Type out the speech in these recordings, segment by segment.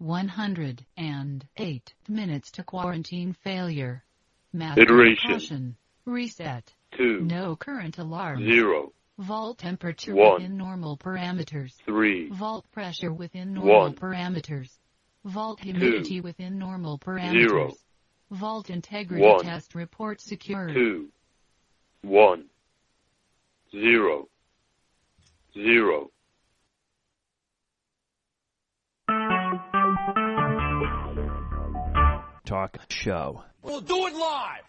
108 minutes to quarantine failure. Iteration. Caution. Reset. 2. No current alarm. 0. Vault temperature 1. within normal parameters. 3. Vault pressure within normal 1. parameters. Vault humidity 2. within normal parameters. 0. Vault integrity 1. test report secured. 2. 1. 0. 0. Talk show. We'll do it live!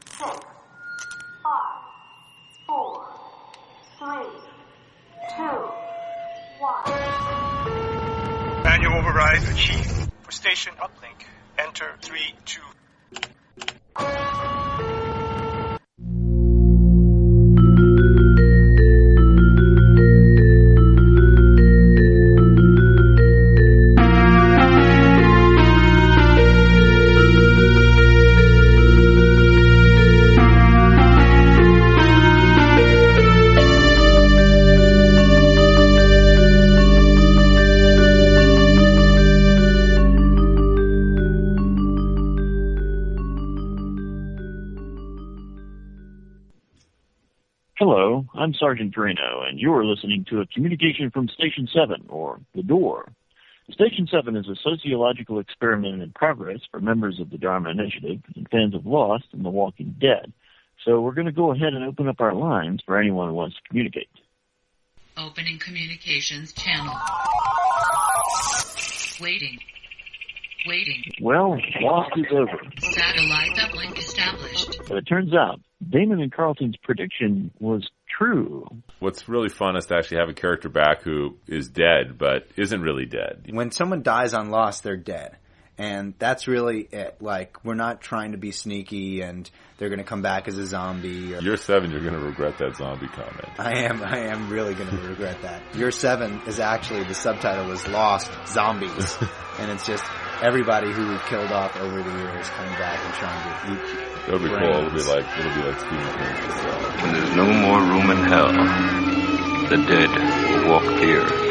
6, 5, 4, 3, 2, 1. Manual override achieved. For station uplink, enter 3, 2. Hello, I'm Sergeant Drano, and you're listening to a communication from Station 7, or The Door. Station 7 is a sociological experiment in progress for members of the Dharma Initiative and fans of Lost and The Walking Dead. So we're going to go ahead and open up our lines for anyone who wants to communicate. Opening communications channel. Waiting. Well, Lost is over. Satellite uplink established. But it turns out Damon and Carlton's prediction was true. What's really fun is to actually have a character back who is dead, but isn't really dead. When someone dies on Lost, they're dead. And that's really it. Like, we're not trying to be sneaky and they're going to come back as a zombie. Year 7, you're going to regret that zombie comment. I am really going to regret that. Year 7 is actually, the subtitle is Lost Zombies. And it's just everybody who we've killed off over the years coming back and trying to eat. It'll be cool. It'll be like Stephen King's. When there's no more room in hell, the dead will walk the earth.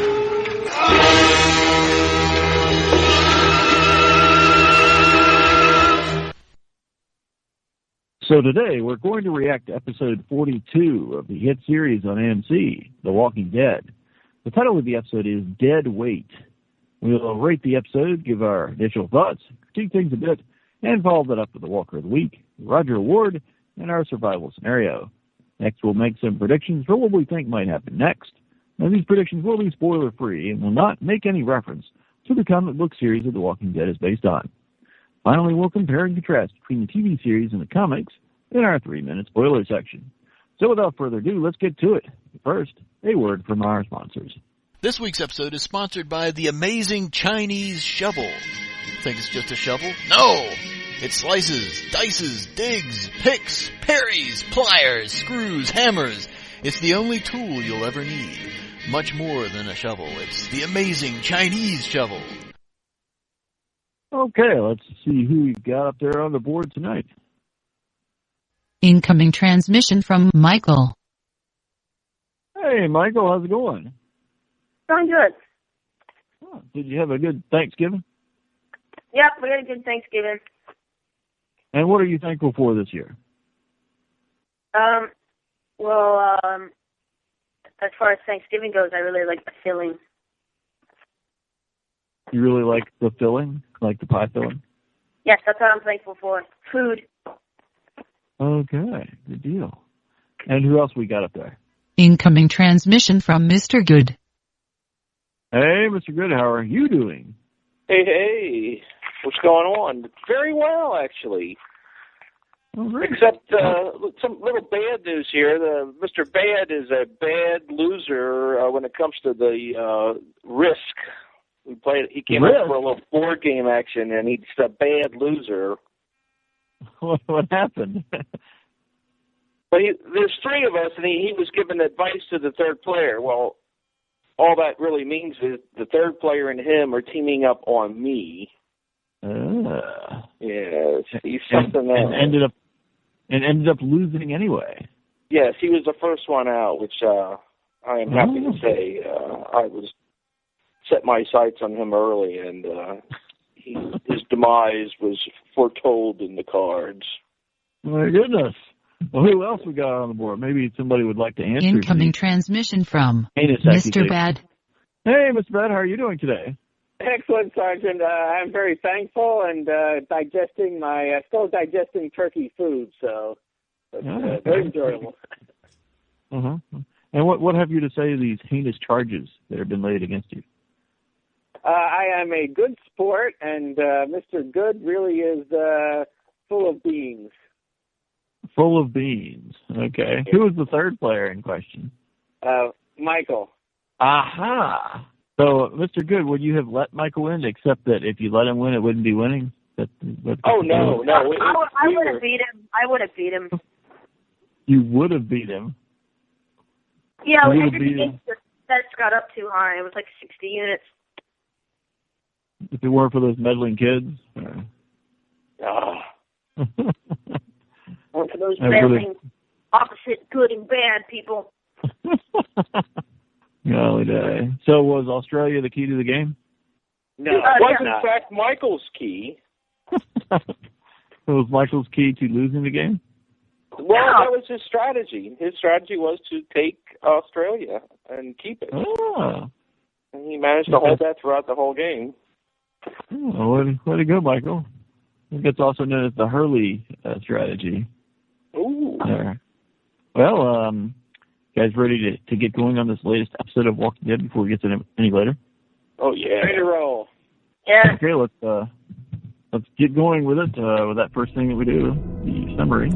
So today we're going to react to episode 42 of the hit series on AMC, The Walking Dead. The title of the episode is Dead Weight. We'll rate the episode, give our initial thoughts, critique things a bit, and follow that up with the Walker of the Week, Roger Award, and our survival scenario. Next, we'll make some predictions for what we think might happen next. Now, these predictions will be spoiler-free and will not make any reference to the comic book series that The Walking Dead is based on. Finally, we'll compare and contrast between the TV series and the comics in our 3-minute spoiler section. So without further ado, let's get to it. First, a word from our sponsors. This week's episode is sponsored by the amazing Chinese shovel. Think it's just a shovel? No! It slices, dices, digs, picks, parries, pliers, screws, hammers. It's the only tool you'll ever need. Much more than a shovel. It's the amazing Chinese shovel. Okay, let's see who we've got up there on the board tonight. Incoming transmission from Michael. Hey, Michael, how's it going? Going good. Oh, did you have a good Thanksgiving? Yep, we had a good Thanksgiving. And what are you thankful for this year? As far as Thanksgiving goes, I really like the filling. You really like the filling? Like the pie filling? Yes, that's what I'm thankful for. Food. Okay, good deal. And who else we got up there? Incoming transmission from Mr. Good. Hey, Mr. Good, how are you doing? Hey, what's going on? Very well, actually. Oh, great. Except some little bad news here. Mr. Bad is a bad loser when it comes to the Risk. He came up for a little board game action, and he's a bad loser. What happened? But there's 3 of us, and he was giving advice to the third player. Well, all that really means is the third player and him are teaming up on me. Yes, he's something that ended up losing anyway. Yes, he was the first one out, which I am happy to say I was set my sights on him early, and his demise was foretold in the cards. My goodness. Well, who else we got on the board? Maybe somebody would like to answer. Incoming transmission from Mr. Bad. Hey, Mr. Bad, how are you doing today? Excellent, Sergeant. I'm very thankful and still digesting turkey food, so it's very enjoyable. Uh-huh. And what have you to say to these heinous charges that have been laid against you? I am a good sport, and Mr. Good really is full of beans. Full of beans. Okay. Who was the third player in question? Michael. Aha! So, Mr. Good, would you have let Michael win, except that if you let him win, it wouldn't be winning? No. I would have beat him. I would have beat him. You would have beat him? Yeah, we had the stats got up too high. It was like 60 units. If it weren't for those meddling kids? Or for those meddling, opposite good and bad people. Golly day. So was Australia the key to the game? No, it was in fact Michael's key. So was Michael's key to losing the game? Well, that was his strategy. His strategy was to take Australia and keep it. Oh. And he managed to hold that throughout the whole game. Oh, way to go, Michael. I think it's also known as the Hurley strategy. Ooh. Well, guys ready to get going on this latest episode of Walking Dead before we get to any later? Oh, yeah. Ready to roll. Yeah. Okay, let's get going with it, with that first thing that we do, the summary.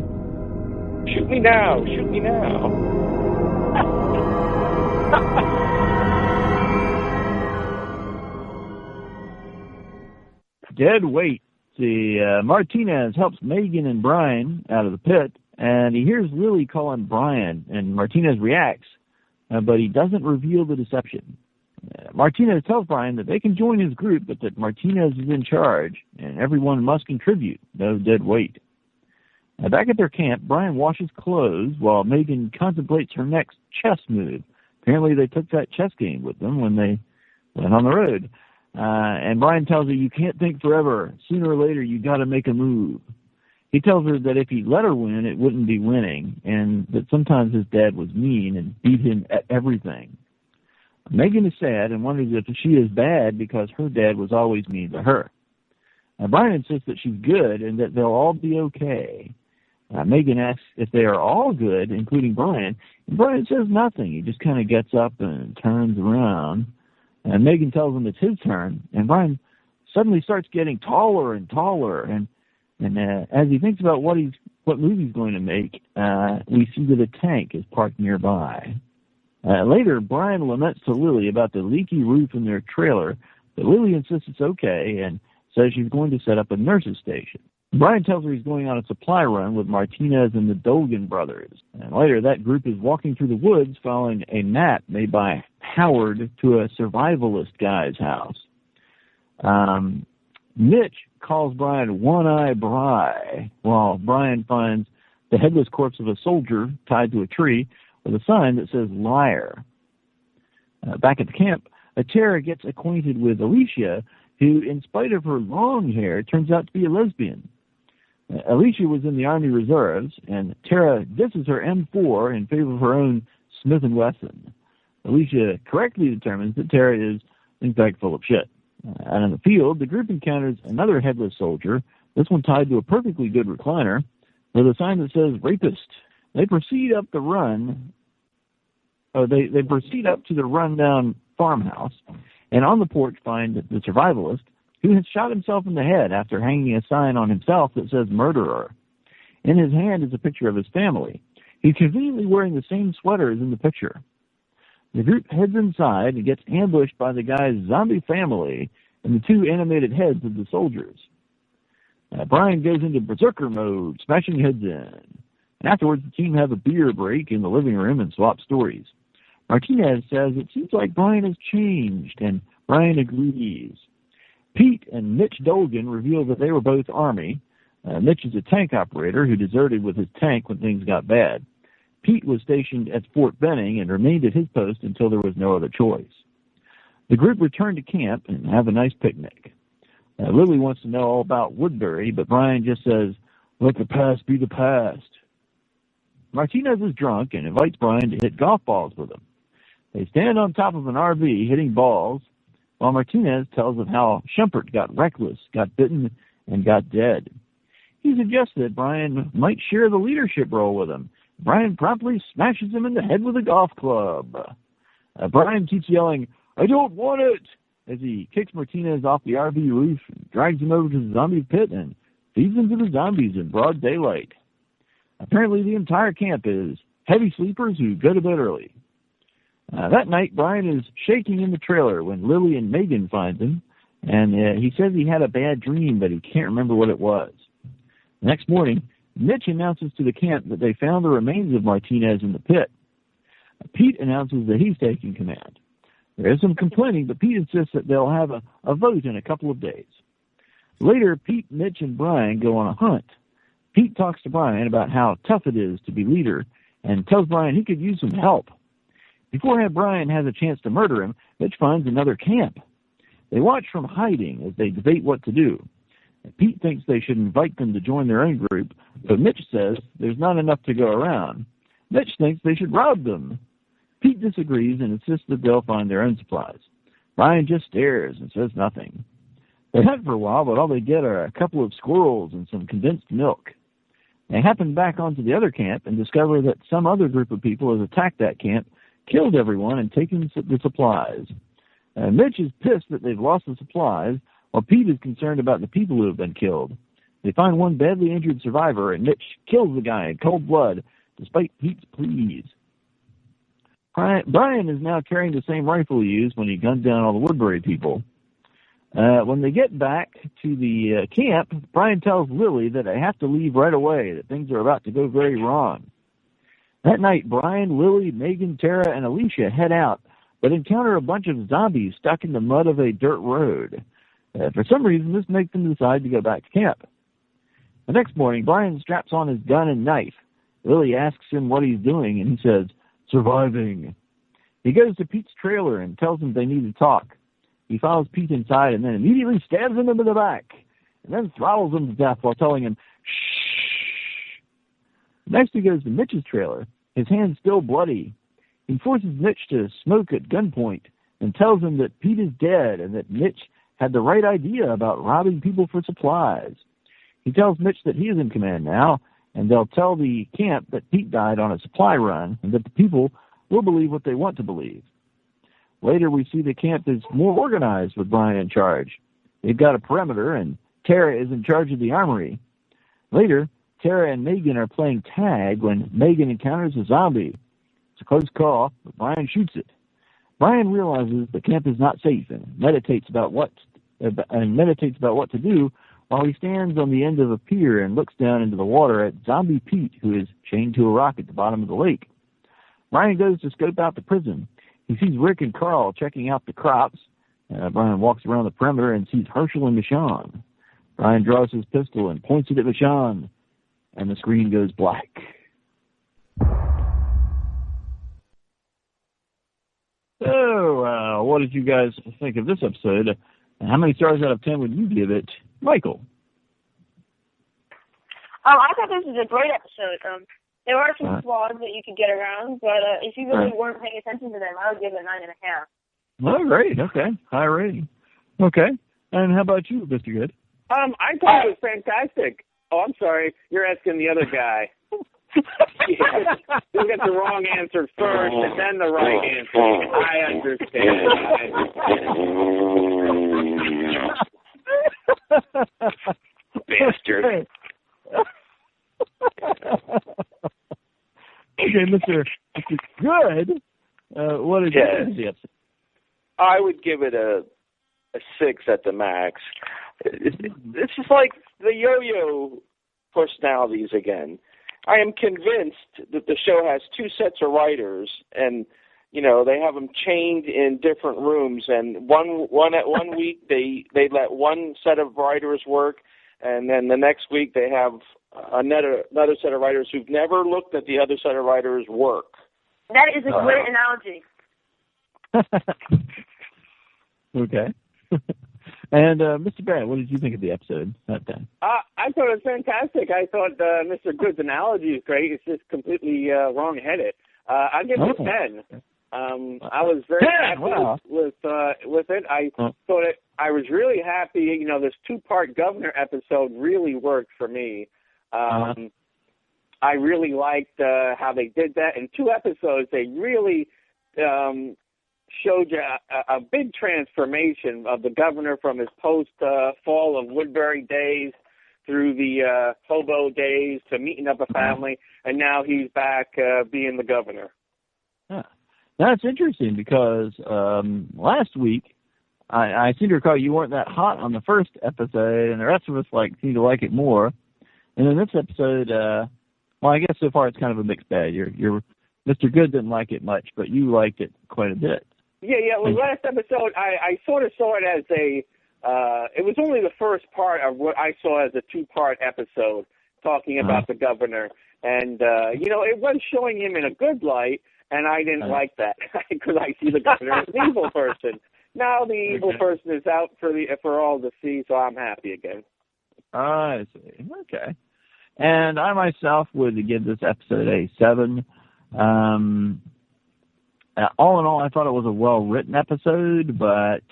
Shoot me now. Shoot me now. Dead weight. See, Martinez helps Megan and Brian out of the pit, and he hears Lily calling Brian, and Martinez reacts, but he doesn't reveal the deception. Martinez tells Brian that they can join his group, but that Martinez is in charge, and everyone must contribute, no dead weight. Back at their camp, Brian washes clothes while Megan contemplates her next chess move. Apparently they took that chess game with them when they went on the road. And Brian tells her, you can't think forever. Sooner or later, you got to make a move. He tells her that if he let her win, it wouldn't be winning, and that sometimes his dad was mean and beat him at everything. Megan is sad and wonders if she is bad because her dad was always mean to her. Brian insists that she's good and that they'll all be okay. Megan asks if they are all good, including Brian, and Brian says nothing. He just kind of gets up and turns around. And Megan tells him it's his turn, and Brian suddenly starts getting taller and taller. And as he thinks about what move he's going to make, we see that a tank is parked nearby. Later, Brian laments to Lily about the leaky roof in their trailer, but Lily insists it's okay and says she's going to set up a nurse's station. Brian tells her he's going on a supply run with Martinez and the Dolgan brothers. And later, that group is walking through the woods following a map made by Howard to a survivalist guy's house. Mitch calls Brian One-Eye Bry, while Brian finds the headless corpse of a soldier tied to a tree with a sign that says liar. Back at the camp, Tara gets acquainted with Alicia, who, in spite of her long hair, turns out to be a lesbian. Alicia was in the Army Reserves, and Tara disses her M4 in favor of her own Smith & Wesson. Alicia correctly determines that Tara is, in fact, full of shit. Out in the field, the group encounters another headless soldier, this one tied to a perfectly good recliner, with a sign that says rapist. They proceed up the run. They proceed up to the rundown farmhouse, and on the porch find the survivalist, who has shot himself in the head after hanging a sign on himself that says murderer. In his hand is a picture of his family. He's conveniently wearing the same sweater as in the picture. The group heads inside and gets ambushed by the guy's zombie family and the two animated heads of the soldiers. Brian goes into berserker mode, smashing heads in. And afterwards, the team have a beer break in the living room and swap stories. Martinez says it seems like Brian has changed, and Brian agrees. Pete and Mitch Dolgan reveal that they were both Army. Mitch is a tank operator who deserted with his tank when things got bad. Pete was stationed at Fort Benning and remained at his post until there was no other choice. The group return to camp and have a nice picnic. Lily wants to know all about Woodbury, but Brian just says, let the past be the past. Martinez is drunk and invites Brian to hit golf balls with him. They stand on top of an RV hitting balls, while Martinez tells of how Schumpert got reckless, got bitten, and got dead. He suggests that Brian might share the leadership role with him. Brian promptly smashes him in the head with a golf club. Brian keeps yelling, I don't want it, as he kicks Martinez off the RV roof and drags him over to the zombie pit and feeds him to the zombies in broad daylight. Apparently the entire camp is heavy sleepers who go to bed early. That night, Brian is shaking in the trailer when Lily and Megan find him, and he says he had a bad dream, but he can't remember what it was. The next morning, Mitch announces to the camp that they found the remains of Martinez in the pit. Pete announces that he's taking command. There is some complaining, but Pete insists that they'll have a vote in a couple of days. Later, Pete, Mitch, and Brian go on a hunt. Pete talks to Brian about how tough it is to be leader and tells Brian he could use some help. Beforehand, Brian has a chance to murder him. Mitch finds another camp. They watch from hiding as they debate what to do. Pete thinks they should invite them to join their own group, but Mitch says there's not enough to go around. Mitch thinks they should rob them. Pete disagrees and insists that they'll find their own supplies. Brian just stares and says nothing. They hunt for a while, but all they get are a couple of squirrels and some condensed milk. They happen back onto the other camp and discover that some other group of people has attacked that camp, killed everyone, and taken the supplies. Mitch is pissed that they've lost the supplies, while Pete is concerned about the people who have been killed. They find one badly injured survivor, and Mitch kills the guy in cold blood, despite Pete's pleas. Brian is now carrying the same rifle he used when he gunned down all the Woodbury people. When they get back to the camp, Brian tells Lily that they have to leave right away, that things are about to go very wrong. That night, Brian, Lily, Megan, Tara, and Alicia head out, but encounter a bunch of zombies stuck in the mud of a dirt road. For some reason, this makes them decide to go back to camp. The next morning, Brian straps on his gun and knife. Lily asks him what he's doing, and he says, surviving. He goes to Pete's trailer and tells him they need to talk. He follows Pete inside and then immediately stabs him in the back, and then throttles him to death while telling him, shh. Next he goes to Mitch's trailer, his hands still bloody. He forces Mitch to smoke at gunpoint and tells him that Pete is dead and that Mitch had the right idea about robbing people for supplies. He tells Mitch that he is in command now, and they'll tell the camp that Pete died on a supply run and that the people will believe what they want to believe. Later, we see the camp is more organized with Brian in charge. They've got a perimeter, and Tara is in charge of the armory. Later, Tara and Megan are playing tag when Megan encounters a zombie. It's a close call, but Brian shoots it. Brian realizes the camp is not safe and meditates about what to do while he stands on the end of a pier and looks down into the water at Zombie Pete, who is chained to a rock at the bottom of the lake. Brian goes to scope out the prison. He sees Rick and Carl checking out the crops. Brian walks around the perimeter and sees Herschel and Michonne. Brian draws his pistol and points it at Michonne, and the screen goes black. So, what did you guys think of this episode? How many stars out of 10 would you give it? Michael? I thought this was a great episode. There are some flaws that you could get around, but if you really weren't paying attention to them, I would give it a 9.5. Oh, great. Okay. High rating. Okay. And how about you, Mr. Good? I thought it was fantastic. Oh, I'm sorry. You're asking the other guy. You get the wrong answer first and then the right answer. I understand. Bastard. Okay, Mr. Good. What did you think of the episode? I would give it a 6 at the max. This is like the yo-yo personalities again. I am convinced that the show has two sets of writers, and they have them chained in different rooms. And one week they let one set of writers work, and then the next week they have another set of writers who've never looked at the other set of writers' work. That is a great analogy. Okay. And Mr. Barrett, what did you think of the episode that time? I thought it was fantastic. I thought Mr. Good's analogy is great. It's just completely wrong-headed. I give it a 10. I was very happy with it. I thought I was really happy. You know, this two-part governor episode really worked for me. I really liked how they did that. In 2 episodes, they really showed you a big transformation of the governor from his post-fall of Woodbury days through the hobo days to meeting up a family, and now he's back being the governor. Yeah. That's interesting because last week, I seem to recall you weren't that hot on the first episode, and the rest of us seem to like it more. And then this episode, well, I guess so far it's kind of a mixed bag. You're Mr. Good didn't like it much, but you liked it quite a bit. Yeah. Well, last episode, I sort of saw it as it was only the first part of what I saw as a 2-part episode talking about the governor. And, it was showing him in a good light, and I didn't like that because I see the governor as an evil person. Now the evil person is out for all to see, so I'm happy again. I see. Okay. And I myself would give this episode a 7. All in all, I thought it was a well-written episode, but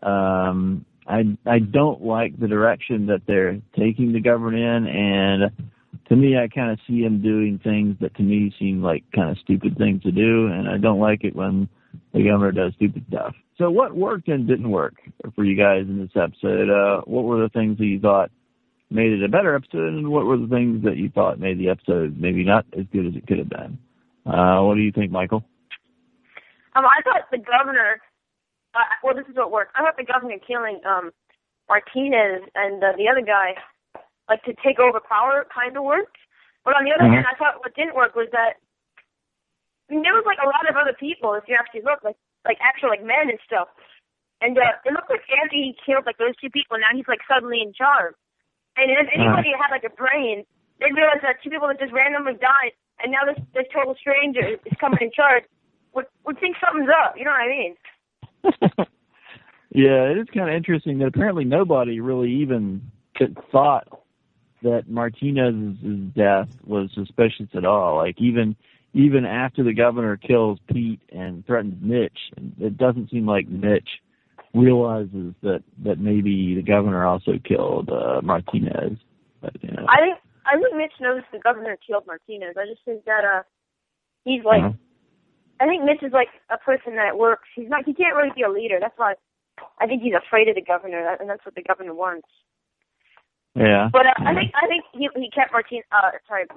I don't like the direction that they're taking the governor in, and to me, I kind of see him doing things that to me seem like kind of stupid things to do, and I don't like it when the governor does stupid stuff. So what worked and didn't work for you guys in this episode? What were the things that you thought made it a better episode, and what were the things that you thought made the episode maybe not as good as it could have been? What do you think, Michael? I thought the governor, this is what worked. I thought the governor killing Martinez and the other guy, to take over power kind of worked. But on the other hand, I thought what didn't work was that there was a lot of other people, if you actually look, actual men and stuff. And it looked like after he killed those 2 people, now he's suddenly in charge. And if anybody had a brain, they'd realize that 2 people that just randomly died, and now this total stranger is coming in charge, would think something's up. You know what I mean? Yeah, it is kind of interesting that apparently nobody really even thought that Martinez's death was suspicious at all. Even after the governor kills Pete and threatens Mitch, it doesn't seem like Mitch realizes that maybe the governor also killed Martinez. But, I think Mitch knows the governor killed Martinez. I just think that he's I think Mitch is a person that works. He can't really be a leader. That's why I think he's afraid of the governor, and that's what the governor wants. Yeah. But I think he kept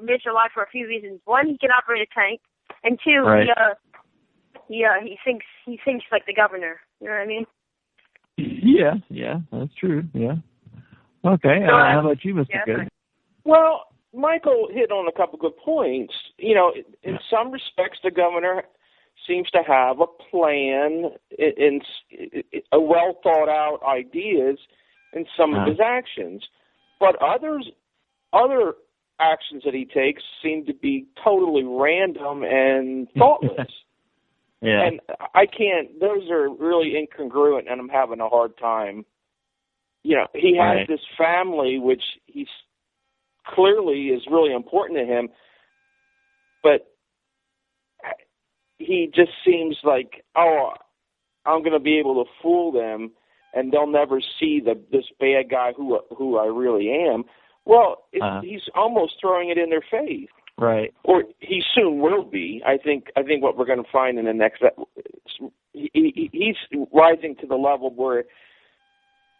Mitch alive for a few reasons. One, he can operate a tank, and 2, he thinks like the governor. You know what I mean? Yeah, that's true. Yeah. Okay. So, how about you, Mr. Good? Well, Michael hit on a couple good points. In some respects, the governor seems to have a plan in a well thought out ideas in some of his actions, but other actions that he takes seem to be totally random and thoughtless. Yeah. And those are really incongruent, and I'm having a hard time. He has this family, which he's clearly is really important to him, but he just seems like, I'm going to be able to fool them, and they'll never see this bad guy who I really am. Well, he's almost throwing it in their face. Right. Or he soon will be. I think what we're going to find in the next, he's rising to the level where,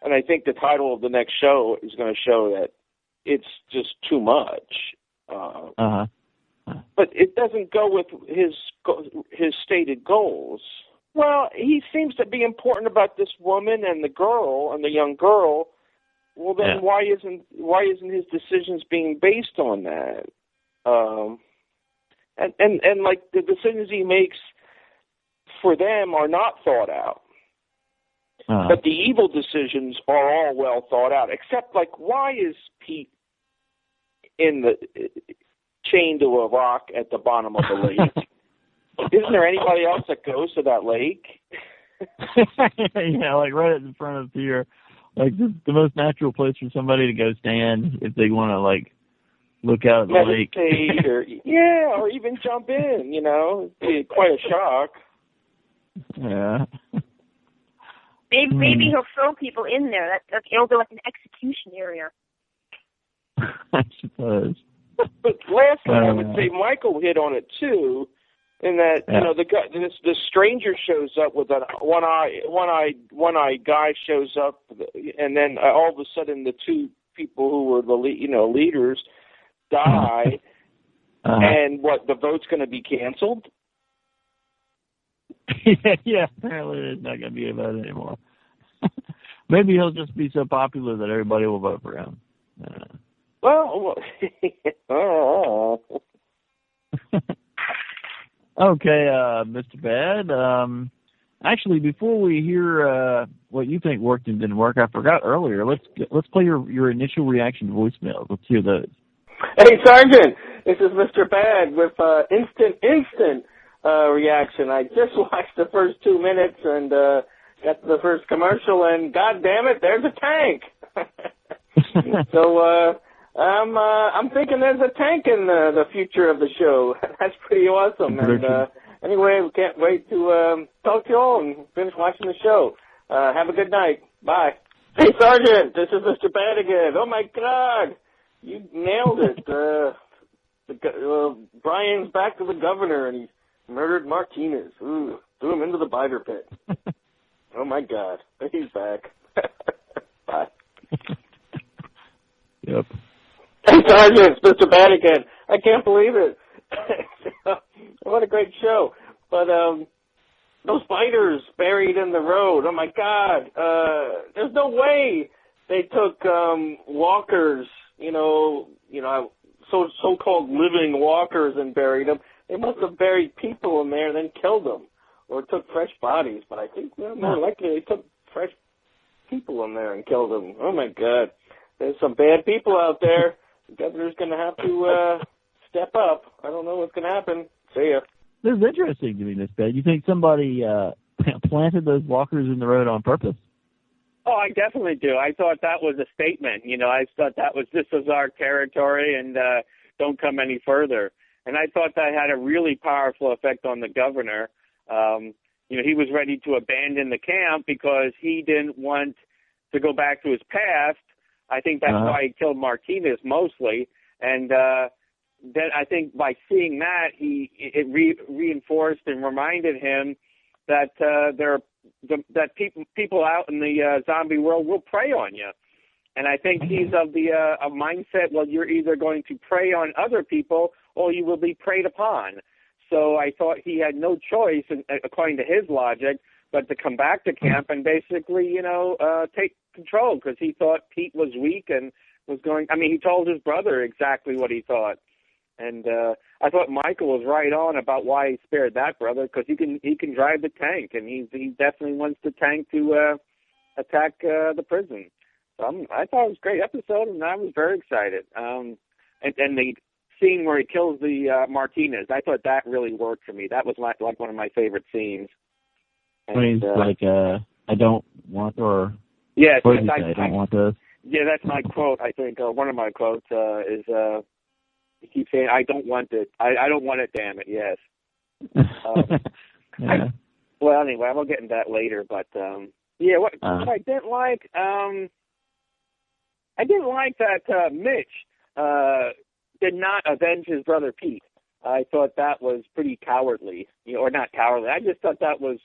and I think the title of the next show is going to show that it's just too much. But it doesn't go with his stated goals. Well, he seems to be important about this woman and the young girl. Well, then why isn't his decisions being based on that? And the decisions he makes for them are not thought out. But the evil decisions are all well thought out, except why is Pete chained to a rock at the bottom of the lake? Isn't there anybody else that goes to that lake? Yeah, like right in front of here. Like the most natural place for somebody to go stand if they want to like look out at the lake. Meditate or even jump in, It'd be quite a shock. Yeah. Maybe he'll throw people in there. It'll be like an execution area. I suppose. But lastly, I would say Michael hit on it too, in that the stranger shows up with a one-eyed guy shows up, and then all of a sudden the two people who were the leaders die, and the vote's going to be canceled. Yeah, apparently there's not going to be a vote anymore. Maybe he'll just be so popular that everybody will vote for him. Okay, Mr. Bad. Actually, before we hear what you think worked and didn't work, I forgot earlier. Let's play your initial reaction voicemails. Let's hear those. Hey, Sergeant, this is Mr. Bad with instant reaction. I just watched the first 2 minutes and got to the first commercial, and God damn it, there's a tank. So I'm thinking there's a tank in the future of the show. That's pretty awesome. And anyway, we can't wait to talk to you all and finish watching the show. Have a good night. Bye. Hey, Sergeant, this is Mr. Bad again. Oh, my God. You nailed it. Brian's back to the governor, and he's murdered Martinez. Ooh, threw him into the biter pit. Oh, my God. He's back. Bye. Yep. Hey, Sergeant, it's Mr. Bad again. I can't believe it. What a great show. But those fighters buried in the road, oh, my God. There's no way they took walkers, so-called living walkers and buried them. They must have buried people in there and then killed them, or took fresh bodies. But I think more likely they took fresh people in there and killed them. Oh, my God. There's some bad people out there. The governor's going to have to step up. I don't know what's going to happen. See ya. This is interesting to me, Miss Bad. You think somebody planted those walkers in the road on purpose? Oh, I definitely do. I thought that was a statement. I thought that was, this is our territory and don't come any further. And I thought that had a really powerful effect on the governor. He was ready to abandon the camp because he didn't want to go back to his past. I think that's why he killed Martinez mostly. And then I think by seeing that, it reinforced and reminded him that that people out in the zombie world will prey on you. And I think he's of the a mindset, well, you're either going to prey on other people or you will be preyed upon. So I thought he had no choice, according to his logic, but to come back to camp and basically, take control, because he thought Pete was weak and was going. I mean, he told his brother exactly what he thought, and I thought Michael was right on about why he spared that brother, because he can drive the tank, and he definitely wants the tank to attack the prison. So I thought it was a great episode, and I was very excited. And the scene where he kills the Martinez, I thought that really worked for me. That was like one of my favorite scenes. And, when he's like, I don't want, or yes, what did he say? I don't want this. Yeah, that's my quote. I think one of my quotes is he keeps saying, "I don't want it. I don't want it. Damn it, yes." Yeah. Well, anyway, we'll get into that later. But what I didn't like, I didn't like that Mitch did not avenge his brother Pete. I thought that was pretty cowardly, or not cowardly. I just thought that was,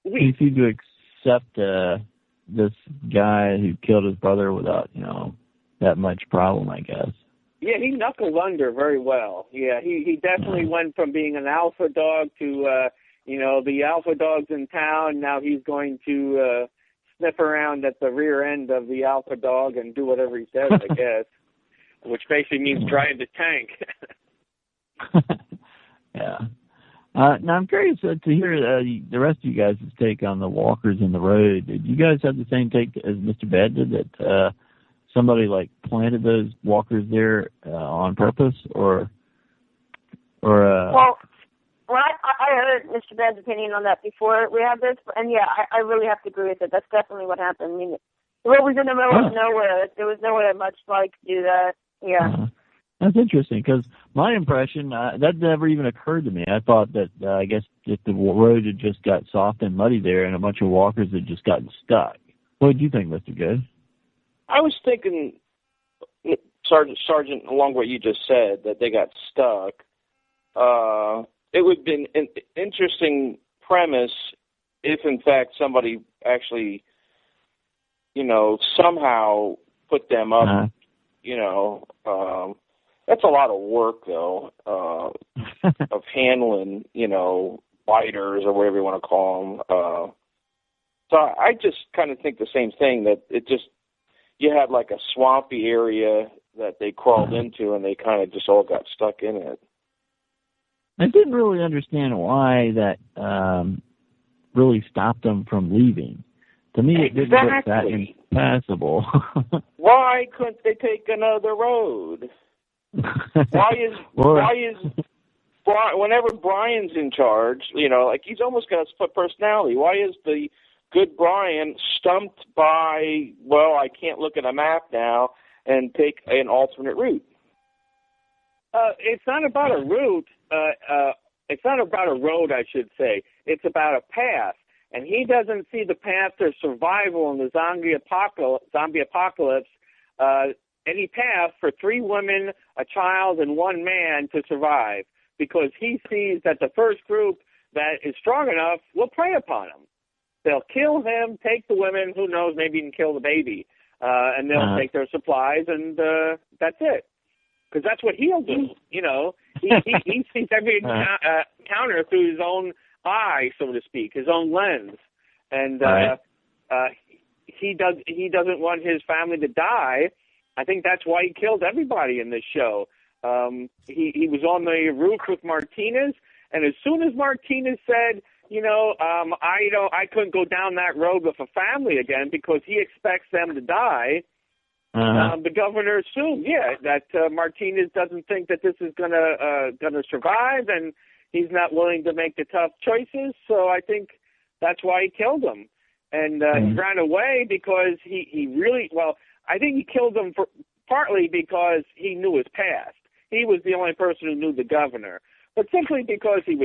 weak. He seemed to accept this guy who killed his brother without, that much problem, I guess. Yeah, he knuckled under very well. Yeah, he definitely went from being an alpha dog to, the alpha dogs in town. Now he's going to sniff around at the rear end of the alpha dog and do whatever he says, I guess, which basically means drive the tank. Yeah. Now I'm curious to hear the rest of you guys' take on the walkers in the road. Did you guys have the same take as Mr. Bad did, that somebody planted those walkers there on purpose, or? Well, I heard Mr. Bad's opinion on that before we had this, and yeah, I really have to agree with it. That's definitely what happened. I mean, the road was in the middle of nowhere. There was nowhere much like to do that. Yeah. That's interesting, because my impression, that never even occurred to me. I thought that, I guess, if the road had just got soft and muddy there and a bunch of walkers had just gotten stuck. What do you think, Mr. Good? I was thinking, Sergeant, along what you just said, that they got stuck. It would have been an interesting premise if, in fact, somebody actually, somehow put them up, that's a lot of work, though, of handling, biters or whatever you want to call them. So I just kind of think the same thing, that you had like a swampy area that they crawled into, and they kind of just all got stuck in it. I didn't really understand why that really stopped them from leaving. To me, it didn't look that impassable. Why couldn't they take another road? Whenever Brian's in charge, he's almost got a split personality. Why is the good Brian stumped by, I can't look at a map now and take an alternate route? It's not about a route. It's not about a road, I should say. It's about a path. And he doesn't see the path to survival in the zombie apocalypse, any path for 3 women, a child, and 1 man to survive, because he sees that the first group that is strong enough will prey upon him. They'll kill him, take the women, who knows, maybe even kill the baby, and they'll take their supplies, and that's it. Because that's what he'll do, He sees every encounter through his own eye, so to speak, his own lens, and he doesn't want his family to die. I think that's why he killed everybody in this show. He was on the roof with Martinez, and as soon as Martinez said, I couldn't go down that road with a family again because he expects them to die. The governor assumed, that Martinez doesn't think that this is gonna survive, and he's not willing to make the tough choices. So I think that's why he killed him, and he ran away because he really I think he killed him partly because he knew his past. He was the only person who knew the governor, but simply because he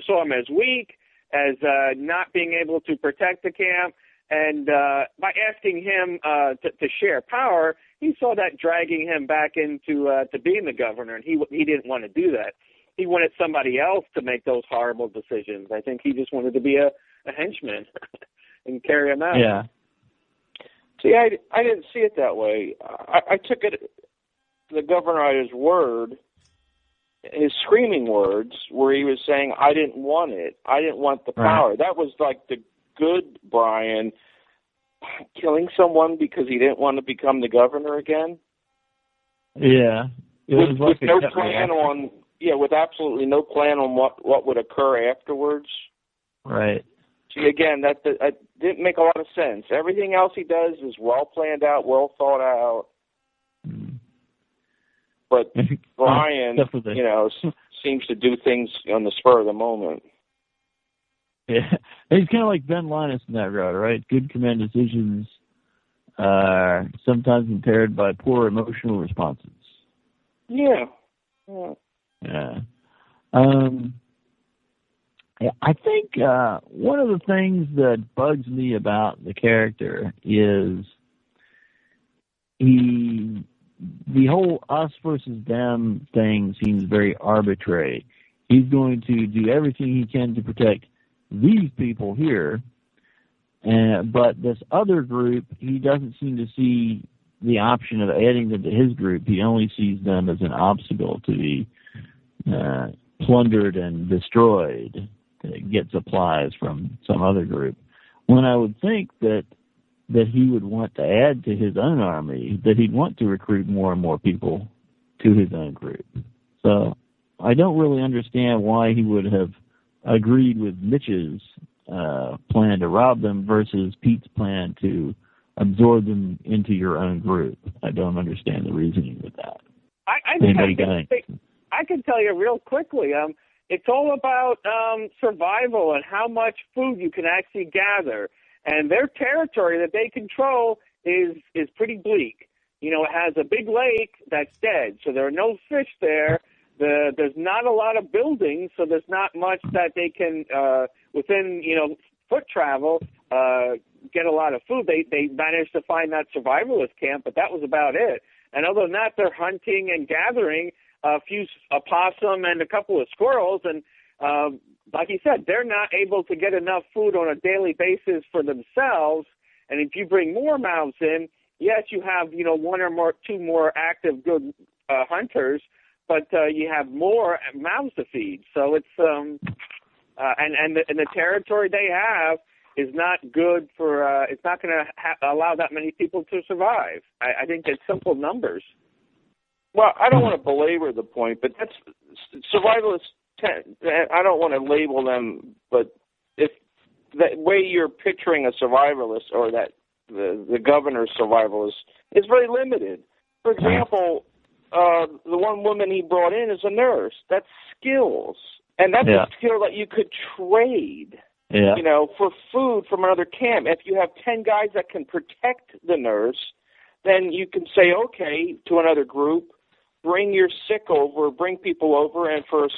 saw him as weak, as not being able to protect the camp. And by asking him to share power, he saw that dragging him back into to being the governor, and he didn't want to do that. He wanted somebody else to make those horrible decisions. I think he just wanted to be a henchman and carry him out. Yeah. See, I didn't see it that way. I took the governor at his word, his screaming words, where he was saying, I didn't want it. I didn't want the power. Right. That was like the good Brian killing someone because he didn't want to become the governor again. Yeah. With no plan on, with absolutely no plan on what would occur afterwards. Right. See, again, that didn't make a lot of sense. Everything else he does is well planned out, well thought out. But Brian, seems to do things on the spur of the moment. Yeah, he's kind of like Ben Linus in that route, right? Good command decisions are sometimes impaired by poor emotional responses. Yeah. I think one of the things that bugs me about the character is the whole us versus them thing seems very arbitrary. He's going to do everything he can to protect these people here, but this other group, he doesn't seem to see the option of adding them to his group. He only sees them as an obstacle to be plundered and destroyed to get supplies from some other group. When I would think that he would want to add to his own army, that he'd want to recruit more and more people to his own group. So I don't really understand why he would have agreed with Mitch's plan to rob them versus Pete's plan to absorb them into your own group. I don't understand the reasoning with that. I can tell you real quickly. it's all about survival and how much food you can actually gather. And their territory that they control is pretty bleak. You know, it has a big lake that's dead, so there are no fish there. There's not a lot of buildings, so there's not much that they can, within, foot travel, get a lot of food. They managed to find that survivalist camp, but that was about it. And other than that, they're hunting and gathering a possum and a couple of squirrels. And like you said, they're not able to get enough food on a daily basis for themselves. And if you bring more mouths in, yes, you have, one or two more active good hunters, but you have more mouths to feed. So it's and the territory they have is not good for. It's not going to allow that many people to survive. I think it's simple numbers. Well, I don't want to belabor the point, but that's survivalists. I don't want to label them, but if the way you're picturing a survivalist or that the governor's survivalist is very limited. For example, the one woman he brought in is a nurse. That's skills. And that's a skill that you could trade, for food from another camp. If you have 10 guys that can protect the nurse, then you can say, okay, to another group, bring your sick over, bring people over, and for a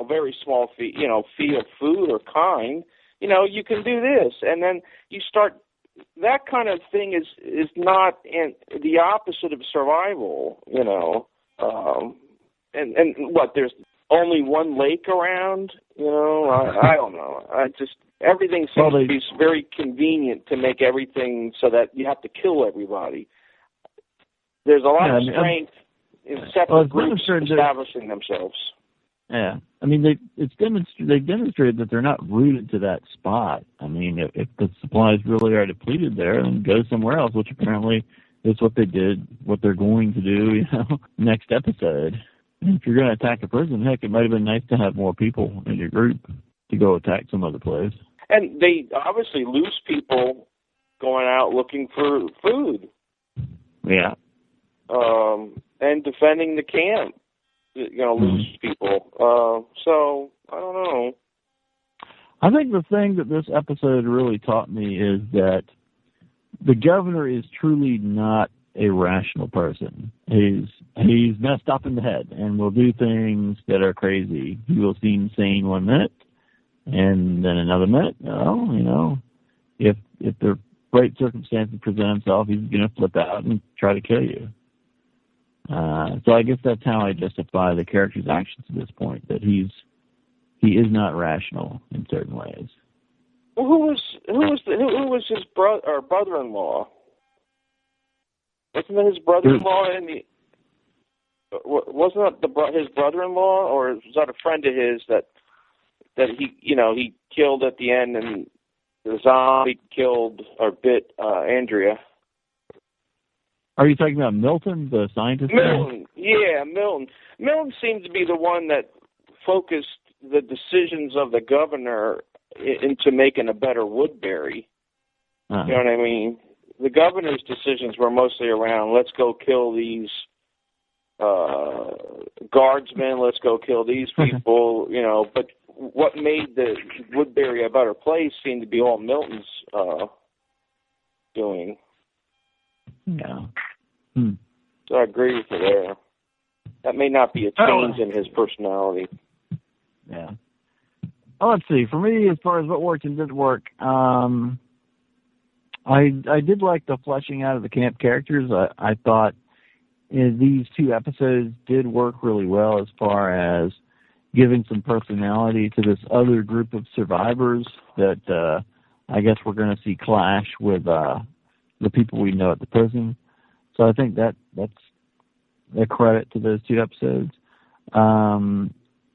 very small fee, fee of food or kind, you can do this. And then you start, that kind of thing is not the opposite of survival, and what, there's only one lake around, I don't know. Everything seems to be very convenient to make everything so that you have to kill everybody. There's a lot of strength in separate groups establishing themselves. Yeah, I mean they've demonstrated that they're not rooted to that spot. I mean, if the supplies really are depleted there, then go somewhere else, which apparently is what they did, what they're going to do, next episode. And if you're going to attack a prison, heck, it might have been nice to have more people in your group to go attack some other place. And they obviously lose people going out looking for food. Yeah. And defending the camp. Lose people. So, I don't know. I think the thing that this episode really taught me is that the governor is truly not a rational person. He's messed up in the head and will do things that are crazy. He will seem sane 1 minute, and then another minute, if the right circumstances present himself, he's going to flip out and try to kill you. So I guess that's how I justify the character's actions at this point, that he is not rational in certain ways. Well, who was his brother-in-law? Wasn't that his brother-in-law wasn't that his brother-in-law, or was that a friend of his that he killed at the end, and the zombie killed or bit Andrea? Are you talking about Milton, the scientist? Milton, yeah, Milton. Milton seemed to be the one that focused the decisions of the governor into making a better Woodbury. Uh-huh. You know what I mean? The governor's decisions were mostly around, let's go kill these guardsmen, let's go kill these people, but what made the Woodbury a better place seemed to be all Milton's doing. Yeah. So I agree with you there. That may not be a change in his personality. Yeah. Well, let's see. For me, as far as what worked and didn't work, I did like the fleshing out of the camp characters. I thought these 2 episodes did work really well as far as giving some personality to this other group of survivors that I guess we're going to see clash with the people we know at the prison. So I think that's a credit to those 2 episodes.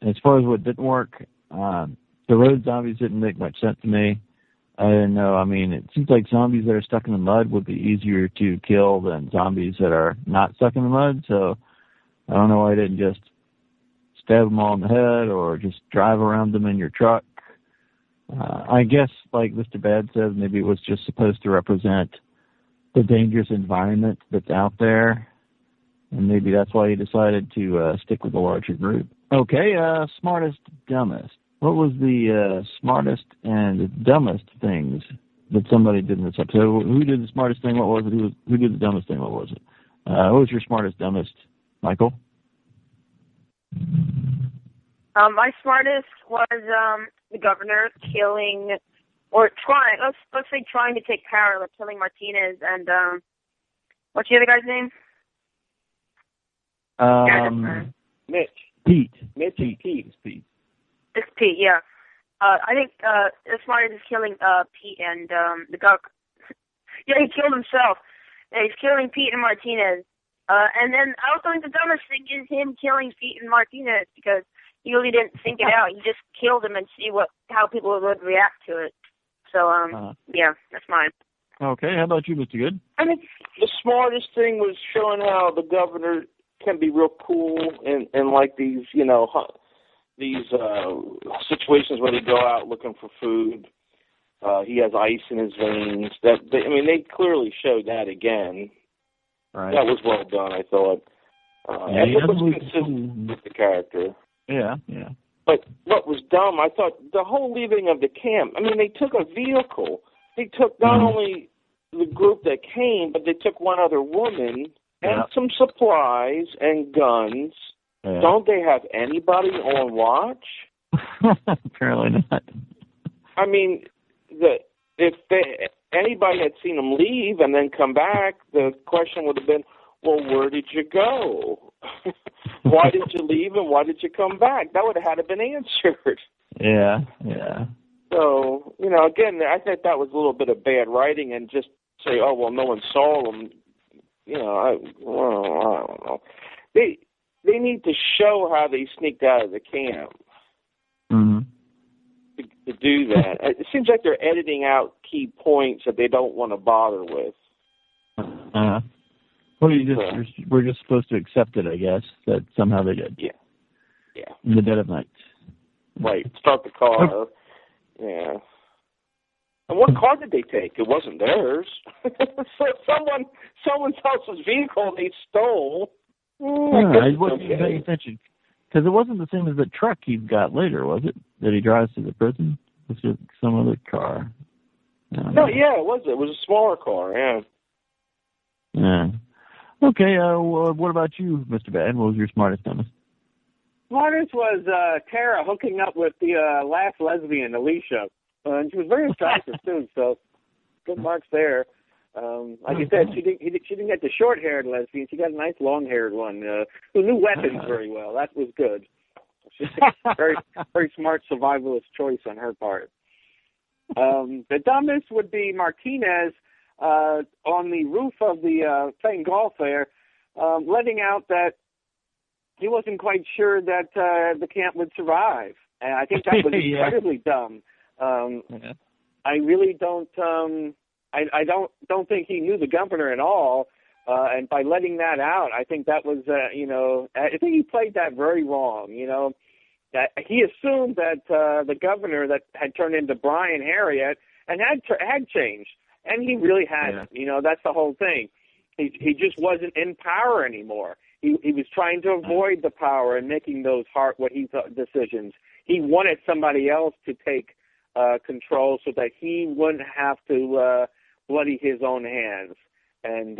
As far as what didn't work, the road zombies didn't make much sense to me. I didn't know. I mean, it seems like zombies that are stuck in the mud would be easier to kill than zombies that are not stuck in the mud. So I don't know why I didn't just stab them all in the head or just drive around them in your truck. I guess, like Mr. Bad says, maybe it was just supposed to represent the dangerous environment that's out there, and maybe that's why he decided to stick with a larger group. Okay, smartest, dumbest. What was the smartest and dumbest things that somebody did in this episode? Who did the smartest thing? What was it? Who did the dumbest thing? What was it? What was your smartest, dumbest, Michael? My smartest was the governor killing, or trying. Let's say trying to take power, like killing Martinez and what's the other guy's name? Mitch. Pete. Mitch and Pete. It's Pete, yeah. I think the smartest is killing Pete and the guy. Yeah, he killed himself. Yeah, he's killing Pete and Martinez. And then I also think the dumbest thing is him killing Pete and Martinez because he really didn't think it out. He just killed him and see how people would react to it. So, yeah, that's mine. Okay, how about you, Mr. Good? I think the smartest thing was showing how the governor can be real cool in like these, these situations where they go out looking for food. He has ice in his veins. They clearly showed that again. Right. That was well done, I thought. And it was consistent with the character. Yeah. But what was dumb, I thought the whole leaving of the camp, they took a vehicle. They took not only the group that came, but they took one other woman and some supplies and guns. Yeah. Don't they have anybody on watch? Apparently not. If anybody had seen them leave and then come back, the question would have been, well, where did you go? Why did you leave and why did you come back? That would have had to been answered. Yeah. So, again, I think that was a little bit of bad writing and just say, oh, well, no one saw them. I don't know. They need to show how they sneaked out of the camp. Mm-hmm. To do that. It seems like they're editing out key points that they don't want to bother with. Well, we're just supposed to accept it, I guess, that somehow they did. Yeah. In the dead of night. Right. Start the car. Yeah. And what car did they take? It wasn't theirs. So someone else's vehicle they stole. I wasn't even paying attention. Because it wasn't the same as the truck he got later, was it? That he drives to the prison? Was it some other car? No, yeah, it was. It was a smaller car, yeah. Yeah. Okay, what about you, Mr. Bad? What was your smartest, dumbest? Smartest was Tara hooking up with the last lesbian, Alicia. And she was very attractive, too, so good marks there. Like you said, she didn't get the short-haired lesbian. She got a nice long-haired one who knew weapons very well. That was good. Very, very smart survivalist choice on her part. The dumbest would be Martinez on the roof of the playing golf there, letting out that he wasn't quite sure that the camp would survive. And I think that was incredibly dumb. I really don't. I don't think he knew the governor at all, and by letting that out, I think that was, I think he played that very wrong. That he assumed that the governor that had turned into Brian Harriet and had changed, and he really hadn't. That's the whole thing. He just wasn't in power anymore. He was trying to avoid the power and making those what he thought decisions. He wanted somebody else to take control so that he wouldn't have to bloody his own hands. And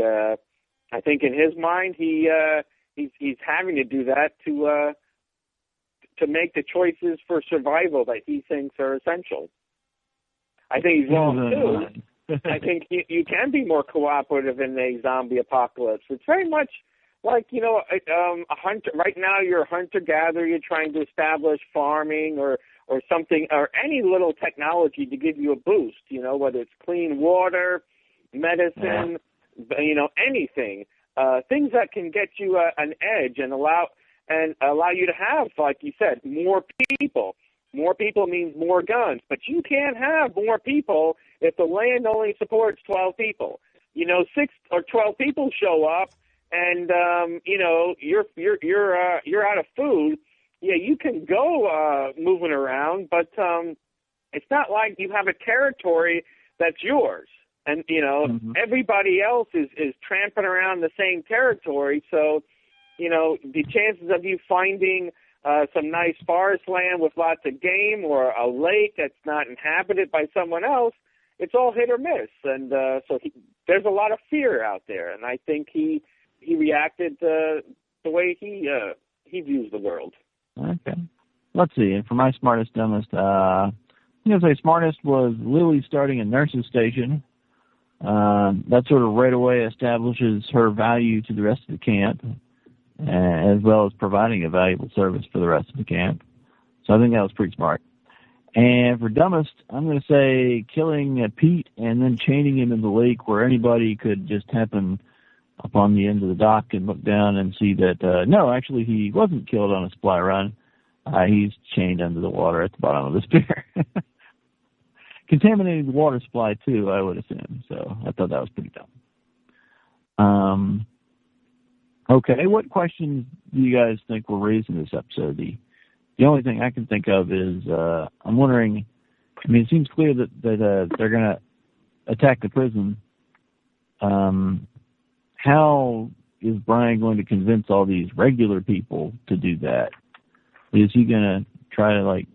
I think in his mind, he's having to do that to make the choices for survival that he thinks are essential. I think he's wrong too. I think you can be more cooperative in a zombie apocalypse. It's very much like a hunter. Right now, you're a hunter-gatherer. You're trying to establish farming or something, or any little technology to give you a boost, whether it's clean water, medicine, anything, things that can get you an edge and allow you to have, like you said, more people. More people means more guns, but you can't have more people if the land only supports 12 people. 6 or 12 people show up, and you're out of food. Yeah, you can go moving around, but it's not like you have a territory that's yours. And, everybody else is tramping around the same territory. So, the chances of you finding some nice forest land with lots of game, or a lake that's not inhabited by someone else, it's all hit or miss. And so there's a lot of fear out there, and I think he reacted the way he views the world. Okay. Let's see. And for my smartest, dumbest, I'm going to say smartest was Lily starting a nurse's station. That sort of right away establishes her value to the rest of the camp, as well as providing a valuable service for the rest of the camp. So I think that was pretty smart. And for dumbest, I'm going to say killing Pete and then chaining him in the lake where anybody could just happen upon the end of the dock and look down and see that, no, actually he wasn't killed on a supply run. He's chained under the water at the bottom of the spear. Contaminating the water supply, too, I would assume. So I thought that was pretty dumb. Okay, what questions do you guys think were raised in this episode? The only thing I can think of is I'm wondering, I mean, it seems clear that they're going to attack the prison. How is Brian going to convince all these regular people to do that? Is he going to try to, like,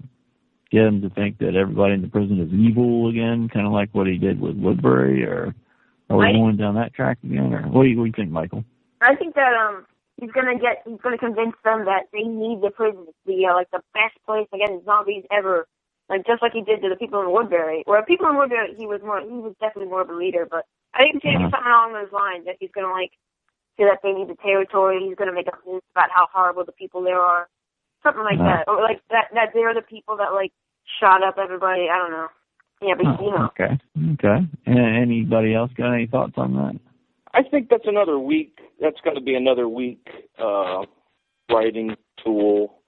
get them to think that everybody in the prison is evil again, kind of like what he did with Woodbury, or are we going down that track again? Or what do you think, Michael? I think that he's gonna convince them that they need the prison to be like the best place against zombies ever, like just like he did to the people in Woodbury. Where people in Woodbury, he was definitely more of a leader, but I think it's gonna be something along those lines, that he's gonna like say that they need the territory. He's gonna make a point about how horrible the people there are. Something like that. Or like that they're the people that like shot up everybody. I don't know. Yeah, but you know. Okay. And anybody else got any thoughts on that? I think that's another week. That's going to be another week writing tool.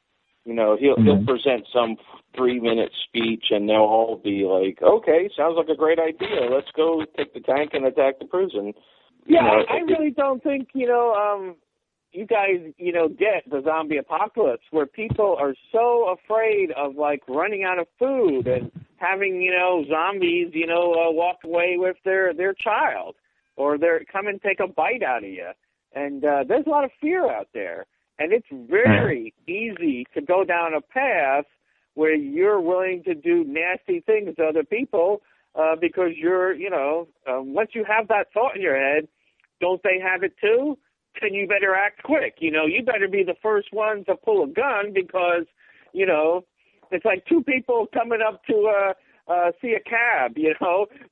You know, he'll present some 3-minute speech, and they'll all be like, "Okay, sounds like a great idea. Let's go take the tank and attack the prison." Yeah, I really don't think you guys, get the zombie apocalypse where people are so afraid of, like, running out of food and having, zombies, walk away with their child, or they're come and take a bite out of you. And there's a lot of fear out there. And it's very easy to go down a path where you're willing to do nasty things to other people because you're, once you have that thought in your head, don't they have it too? Then you better act quick. You better be the first one to pull a gun because, it's like two people coming up to see a cab,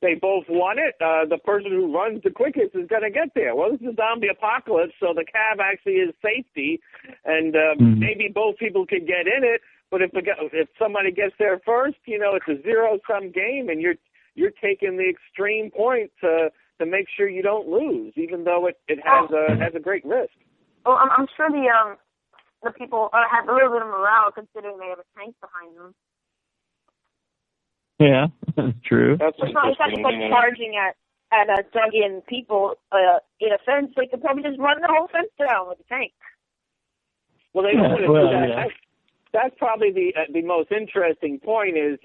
They both want it. The person who runs the quickest is going to get there. Well, this is a zombie apocalypse, so the cab actually is safety, and maybe both people could get in it, but if somebody gets there first, it's a zero-sum game, and you're taking the extreme point to make sure you don't lose, even though it has a great risk. Well, I'm sure the people have a little bit of morale considering they have a tank behind them. Yeah, that's true. It's not just like charging at Dougie and people in a fence. They could probably just run the whole fence down with a tank. Well, they don't want to do that. That's probably the most interesting point is,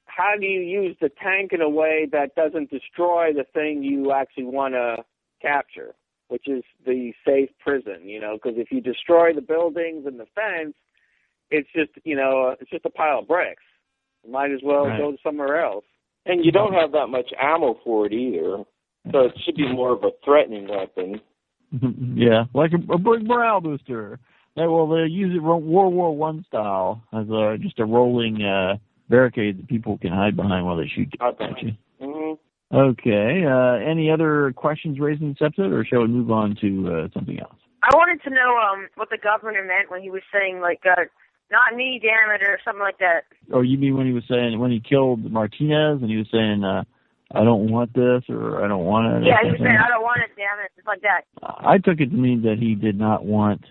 how do you use the tank in a way that doesn't destroy the thing you actually want to capture, which is the safe prison, because if you destroy the buildings and the fence, it's just a pile of bricks. You might as well go somewhere else. And you don't have that much ammo for it either, so it should be more of a threatening weapon. Yeah, like a big morale booster. They use it World War I style as just a rolling barricade that people can hide behind while they shoot at you. Mm-hmm. Okay. Any other questions raised in this episode, or shall we move on to something else? I wanted to know what the governor meant when he was saying, like, not me, damn it, or something like that. Oh, you mean when he was saying, when he killed Martinez, and he was saying, I don't want this, or I don't want it? Yeah, he was saying, I don't want it, damn it, just like that. I took it to mean that he did not want,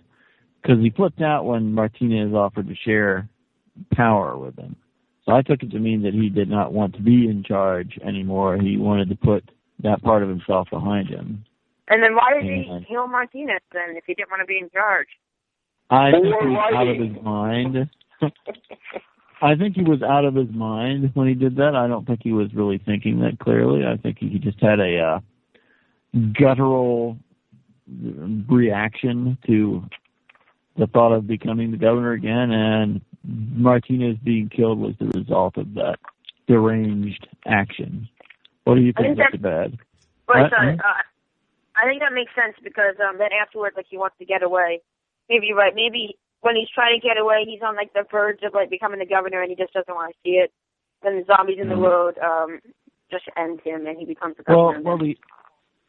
because he flipped out when Martinez offered to share power with him. So I took it to mean that he did not want to be in charge anymore. He wanted to put that part of himself behind him. And then why did he kill Martinez then if he didn't want to be in charge? I think he was out of his mind. I think he was out of his mind when he did that. I don't think he was really thinking that clearly. I think he just had a guttural reaction to the thought of becoming the governor again, and Martinez being killed was the result of that deranged action. What do you think, Mr. Bad? Right, I think that makes sense because then afterwards, like, he wants to get away. Maybe you're right. Maybe when he's trying to get away, he's on, like, the verge of, like, becoming the governor, and he just doesn't want to see it. Then the zombies in the road just end him, and he becomes the governor.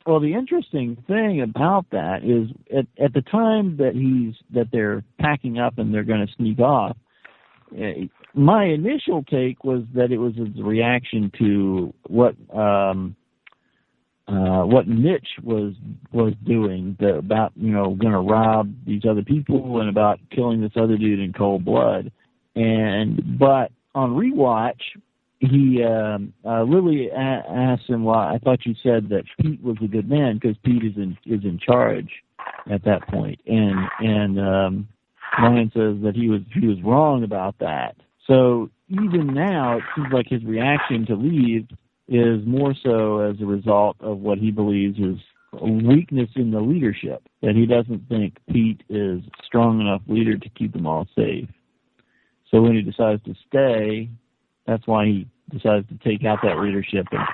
Well, the interesting thing about that is at the time that they're packing up and they're going to sneak off, my initial take was that it was a reaction to what Mitch was doing about going to rob these other people and about killing this other dude in cold blood. But on rewatch, Lily asked him, "Well, I thought you said that Pete was a good man because Pete is in charge at that point." And Ryan says that he was wrong about that. So even now, it seems like his reaction to leave is more so as a result of what he believes is a weakness in the leadership, that he doesn't think Pete is a strong enough leader to keep them all safe. So when he decides to stay, that's why he decides to take out that leadership and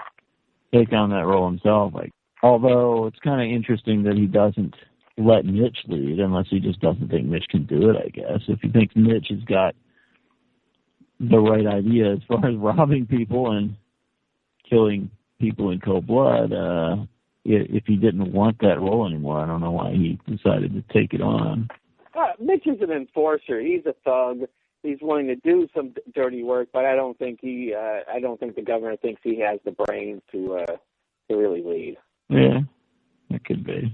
take on that role himself. Although it's kind of interesting that he doesn't let Mitch lead unless he just doesn't think Mitch can do it, I guess. If he thinks Mitch has got the right idea as far as robbing people and killing people in cold blood, if he didn't want that role anymore, I don't know why he decided to take it on. Mitch is an enforcer. He's a thug. He's willing to do some dirty work, but I don't think the governor thinks he has the brains to really lead. Yeah, that could be.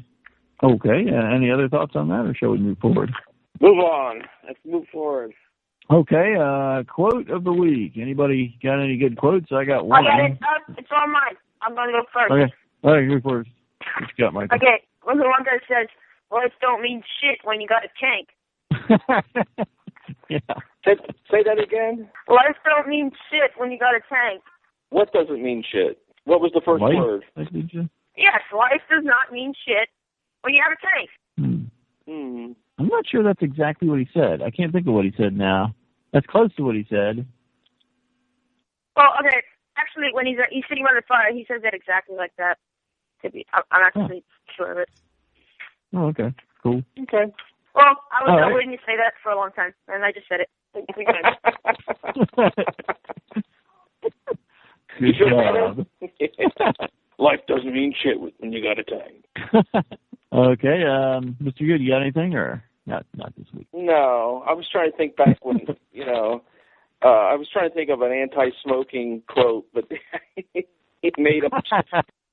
Okay. Any other thoughts on that, or shall we move forward? Move on. Let's move forward. Okay. Quote of the week. Anybody got any good quotes? I got one. I got it. It's all mine. I'm going to go first. Okay. All right, you go first. What you got, Michael? Okay. Well, the one that says, "Life don't mean shit when you got a tank." Yeah. Say that again. Life don't mean shit when you got a tank. What doesn't mean shit? What was the first word? Yes, life does not mean shit when you have a tank. I'm not sure that's exactly what he said. I can't think of what he said now. That's close to what he said. Well, okay. Actually, when he's sitting by the fire, he says that exactly like that. I'm actually sure of it. Oh, okay. Cool. Okay. Well, I was waiting to say that for a long time, and I just said it. Good job. Life doesn't mean shit when you got a tank. Okay, Mr. Good, you got anything, or not this week? No, I was trying to think back when, I was trying to think of an anti-smoking quote, but he made up,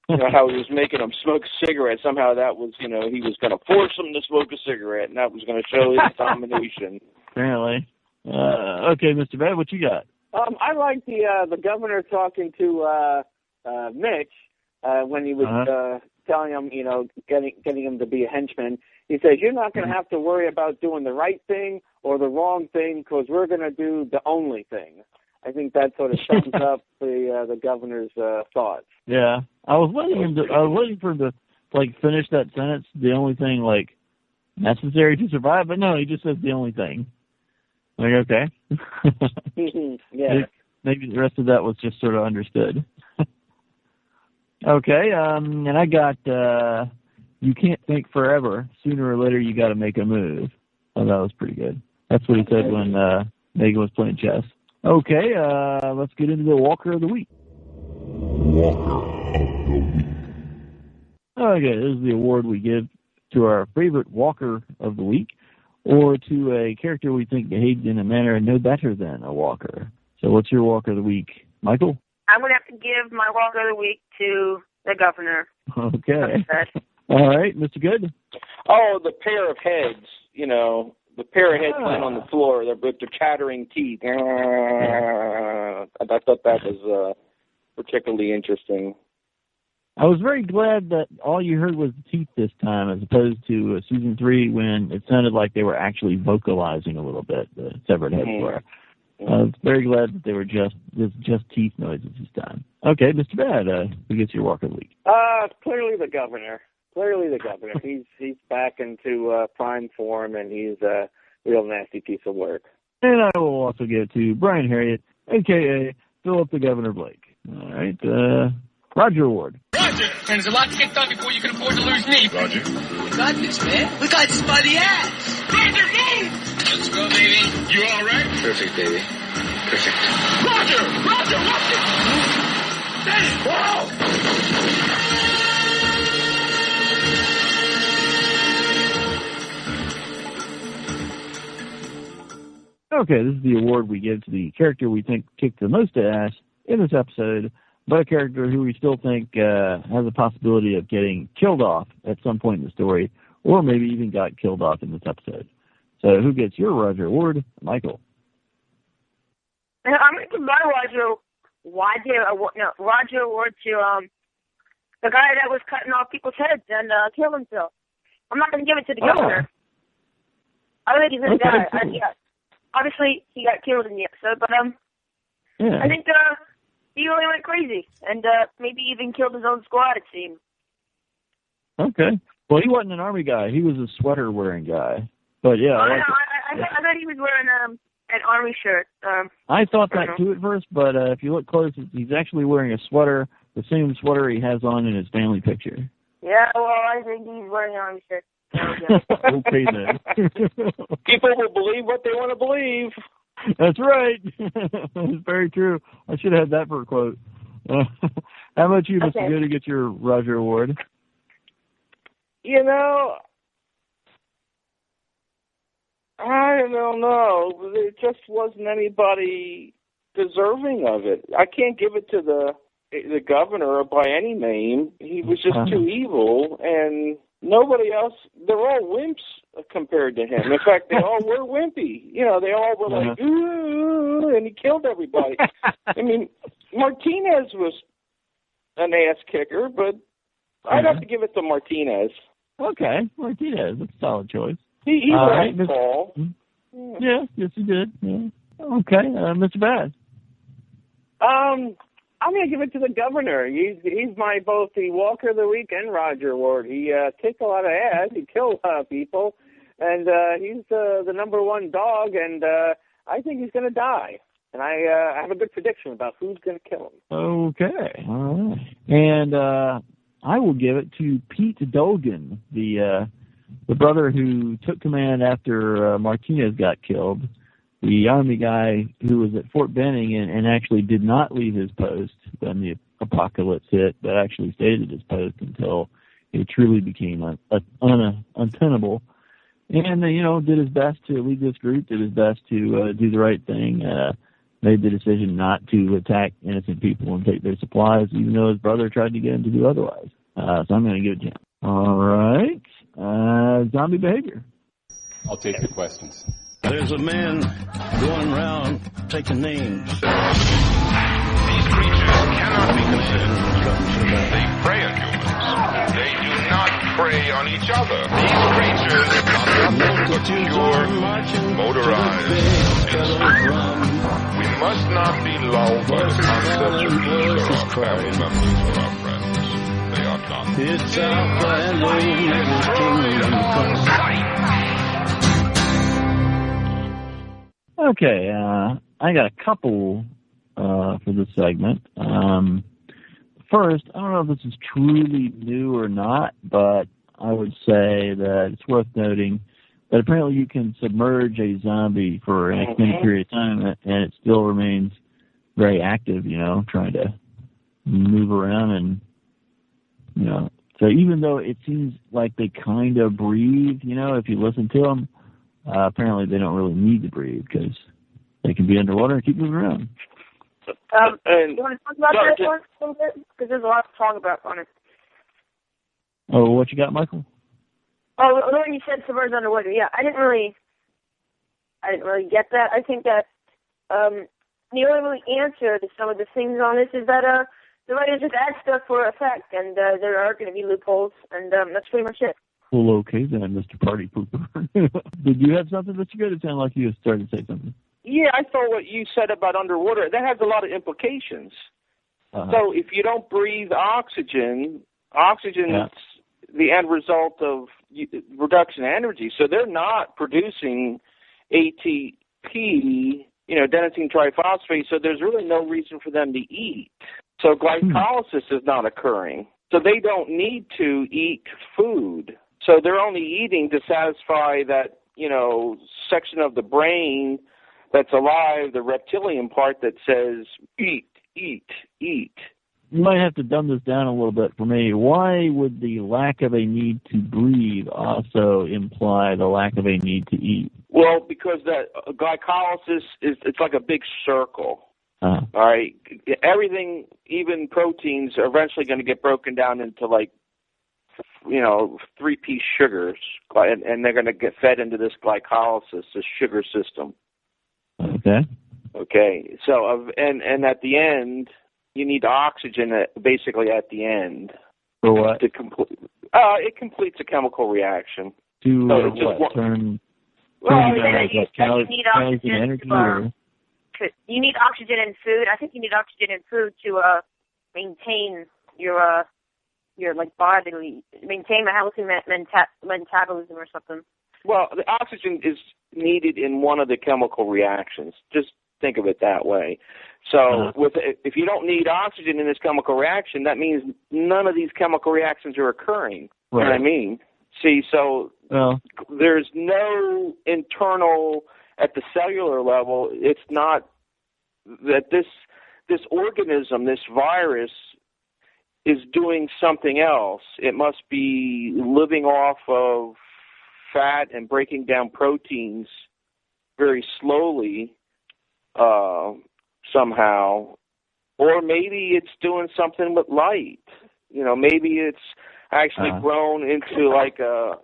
how he was making them smoke a cigarette. Somehow that was, he was going to force them to smoke a cigarette, and that was going to show his domination. Apparently. Okay, Mr. Bad, what you got? I like the governor talking to Mitch when he was telling him, getting him to be a henchman. He says, "You're not going to have to worry about doing the right thing or the wrong thing because we're going to do the only thing." I think that sort of sums up the governor's thoughts. Yeah, I was waiting for him to finish that sentence. The only thing necessary to survive, but no, he just says the only thing. Okay. Yeah. Maybe the rest of that was just sort of understood. Okay, and I got you can't think forever. Sooner or later, you got to make a move. Oh, that was pretty good. That's what he said when Megan was playing chess. Okay, let's get into the Walker of the Week. Walker of the Week. Okay, this is the award we give to our favorite Walker of the Week, or to a character we think behaved in a manner no better than a Walker. So what's your Walker of the Week, Michael? I'm going to have to give my Walker of the Week to the governor. Okay. All right, Mr. Good? Oh, the pair of heads, the pair of heads laying on the floor with their chattering teeth. I thought that was particularly interesting. I was very glad that all you heard was the teeth this time, as opposed to season 3 when it sounded like they were actually vocalizing a little bit, the severed heads were. I was very glad that they were just teeth noises this time. Okay, Mr. Bad, who gets your Walker of the Week? Clearly the governor. Clearly the governor. He's back into prime form, and he's a real nasty piece of work. And I will also get to Brian Harriet, a.k.a. Philip the Governor Blake. All right. Roger Ward. Roger! And there's a lot to get done before you can afford to lose me. Roger. We got this, man. We got this by the ass. Roger, move! Let's go, baby. You all right? Perfect, baby. Perfect. Roger! Roger, watch it! Hey, whoa! Okay, this is the award we give to the character we think kicked the most ass in this episode, but a character who we still think has a possibility of getting killed off at some point in the story, or maybe even got killed off in this episode. So who gets your Roger Award? Michael. I'm going to give my Roger Award to the guy that was cutting off people's heads and killed himself. I'm not going to give it to the governor. I think he's a good guy. Cool. Obviously, he got killed in the episode, but I think he really went crazy and maybe even killed his own squad, it seemed. Okay. Well, he wasn't an army guy. He was a sweater-wearing guy. But, yeah. I thought he was wearing an army shirt. I thought that, too, at first, but if you look close, he's actually wearing a sweater, the same sweater he has on in his family picture. Yeah, well, I think he's wearing an army shirt. Okay, then. People will believe what they want to believe. That's right. It's very true. I should have had that for a quote. How about you, Mr. Good, to get your Roger Award? You know, I don't know. There just wasn't anybody deserving of it. I can't give it to the governor by any name. He was just too evil, and nobody else. They're all wimps compared to him. In fact, they all were wimpy. You know, they all were like, ooh, and he killed everybody. I mean, Martinez was an ass kicker, but I'd have to give it to Martinez. Okay, Martinez. That's a solid choice. He ran Paul. Yeah, yes, he did. Yeah. Okay, Mr. Bad. I'm going to give it to the governor. He's my both the Walker of the Week and Roger Award. He kicked a lot of ass. He killed a lot of people. And he's the number one dog, and I think he's going to die. And I have a good prediction about who's going to kill him. Okay. All right. And I will give it to Pete Dolgan, the brother who took command after Martinez got killed. The Army guy who was at Fort Benning and actually did not leave his post when the apocalypse hit, but actually stayed at his post until it truly became untenable. And, did his best to lead this group, did his best to do the right thing, made the decision not to attack innocent people and take their supplies, even though his brother tried to get him to do otherwise. So I'm going to give it to him. All right. Zombie behavior. I'll take the questions. There's a man going around taking names. These creatures cannot be considered. They prey on humans. They do not prey on each other. These creatures are nothing but pure, motorized instruments. We must not be lulled by the concept that these are our family members or our friends. They are not. It's Alpha and Omega Kingdom. Okay, I got a couple for this segment. First, I don't know if this is truly new or not, but I would say that it's worth noting that apparently you can submerge a zombie for an extended period of time and it still remains very active, trying to move around and, so even though it seems like they kind of breathe, if you listen to them, apparently they don't really need to breathe because they can be underwater and keep moving around. You want to talk about that one a little bit? Because there's a lot to talk about on it. Oh, what you got, Michael? Oh, when you said submerged underwater, yeah, I didn't really get that. I think that the only answer to some of the things on this is that the writers just add stuff for effect, and there are going to be loopholes, and that's pretty much it. Well, okay then, Mr. Party Pooper. Did you have something that you could? It sounded like you started to say something. Yeah, I thought what you said about underwater, that has a lot of implications. So if you don't breathe oxygen the end result of reduction in energy. So they're not producing ATP, adenosine triphosphate, so there's really no reason for them to eat. So glycolysis is not occurring. So they don't need to eat food. So they're only eating to satisfy that, section of the brain that's alive, the reptilian part that says, eat, eat, eat. You might have to dumb this down a little bit for me. Why would the lack of a need to breathe also imply the lack of a need to eat? Well, because that glycolysis it's like a big circle. All right, everything, even proteins, are eventually going to get broken down into 3-piece sugars, and they're going to get fed into this glycolysis, this sugar system. Okay. So, and at the end, you need oxygen basically at the end. For what? To complete. It completes a chemical reaction. To what? Turn you need oxygen. Energy, you need oxygen in food. I think you need oxygen in food to maintain your body, maintain a healthy metabolism or something. Well, the oxygen is needed in one of the chemical reactions. Just think of it that way. So if you don't need oxygen in this chemical reaction, that means none of these chemical reactions are occurring. Right. You know what I mean? See, so there's no internal, at the cellular level, it's not that this organism, this virus, is doing something else. It must be living off of fat and breaking down proteins very slowly somehow. Or maybe it's doing something with light. Maybe it's actually grown into like a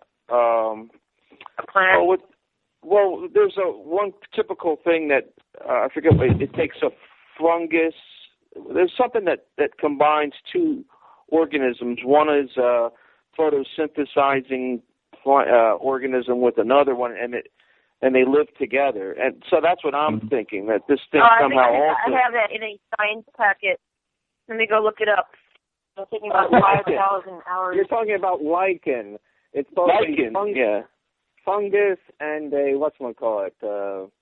plant. Well, there's one typical thing that I forget what it takes a fungus. There's something that combines two organisms. One is a photosynthesizing organism with another one, and they live together. And so that's what I'm thinking, that this thing somehow I have that in a science packet. Let me go look it up. I'm thinking about 5,000 hours. You're talking about lichen. It's both fungus and a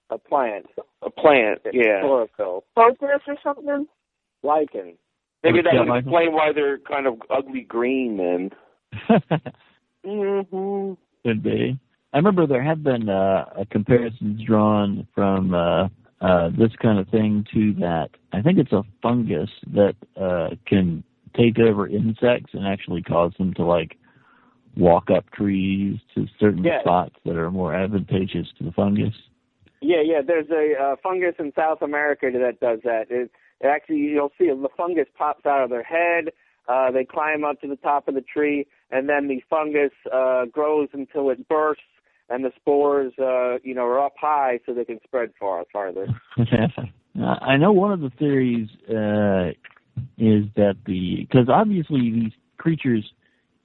a plant. A plant, yeah. Chlorophyll. Fungus or something? Lichen. Maybe that would explain why they're kind of ugly green then. Could be. I remember there have been comparisons drawn from this kind of thing to that. I think it's a fungus that can take over insects and actually cause them to walk up trees to certain spots that are more advantageous to the fungus. Yeah. There's a fungus in South America that does that. It actually, you'll see the fungus pops out of their head. They climb up to the top of the tree, and then the fungus grows until it bursts, and the spores, are up high so they can spread farther. I know one of the theories is that because obviously these creatures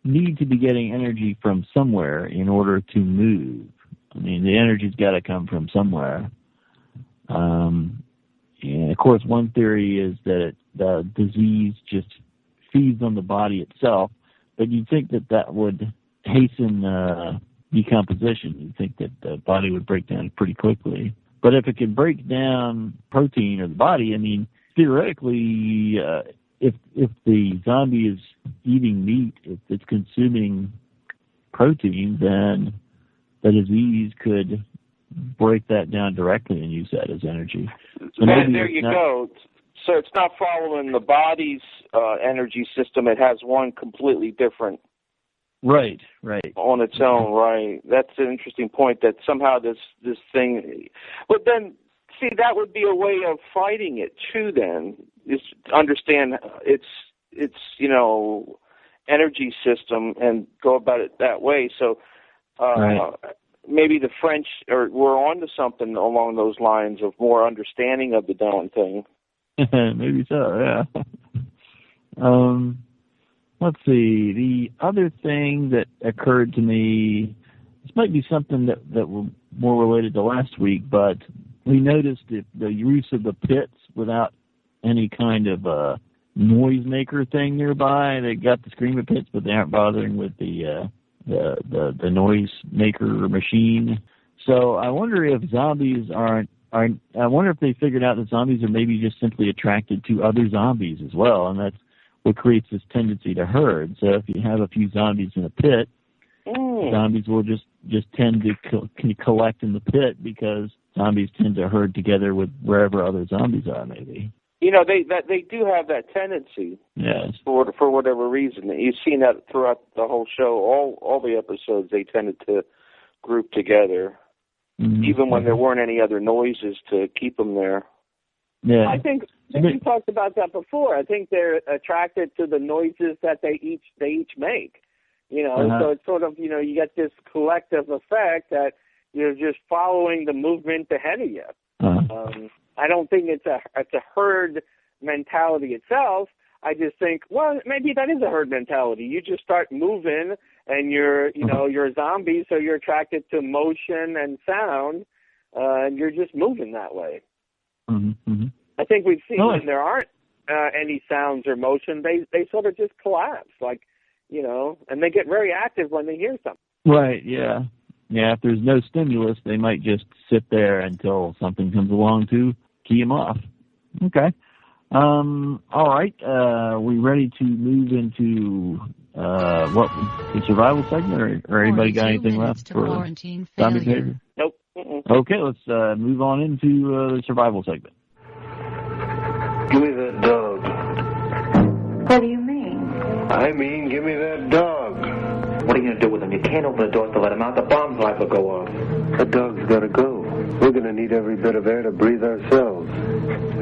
need to be getting energy from somewhere in order to move. I mean, the energy's got to come from somewhere. And of course, one theory is that the disease just feeds on the body itself, but you'd think that would hasten decomposition. You'd think that the body would break down pretty quickly. But if it can break down protein or the body, I mean, theoretically, if the zombie is eating meat, if it's consuming protein, then the disease could break that down directly and use that as energy. So there you go. So it's not following the body's energy system. It has one completely different. Right. On its own, right. That's an interesting point, that somehow this thing. But then, see, that would be a way of fighting it too. Then is understand its energy system and go about it that way. So maybe the French were onto something along those lines of more understanding of the darn thing. Maybe so, yeah. Let's see. The other thing that occurred to me, this might be something that was more related to last week, but we noticed the use of the pits without any kind of noisemaker thing nearby. They got the screamer pits, but they aren't bothering with the noisemaker machine. So I wonder if zombies I wonder if they figured out that zombies are maybe just simply attracted to other zombies as well, and that's what creates this tendency to herd. So if you have a few zombies in a pit, zombies will just tend to collect in the pit because zombies tend to herd together with wherever other zombies are, maybe. They do have that tendency. Yes. For whatever reason, you've seen that throughout the whole show. All the episodes, they tended to group together, even when there weren't any other noises to keep them there. Yeah. I think we talked about that before. I think they're attracted to the noises that they each make. So it's sort of you get this collective effect that you're just following the movement ahead of you. I don't think it's a herd mentality itself. I just think, well, maybe that is a herd mentality. You just start moving, and you're a zombie, so you're attracted to motion and sound, and you're just moving that way. I think we've seen when there aren't any sounds or motion, they sort of just collapse, and they get very active when they hear something. Right. Yeah. Yeah. If there's no stimulus, they might just sit there until something comes along to key them off. Okay. All right. We ready to move into the survival segment, or anybody got anything left for quarantine zombie failure? behavior? Nope. Okay, let's move on into the survival segment. Give me that dog. What do you mean? I mean, give me that dog. What are you going to do with him? You can't open the doors to let him out. The bomb's liable to go off. That dog's got to go. We're going to need every bit of air to breathe ourselves.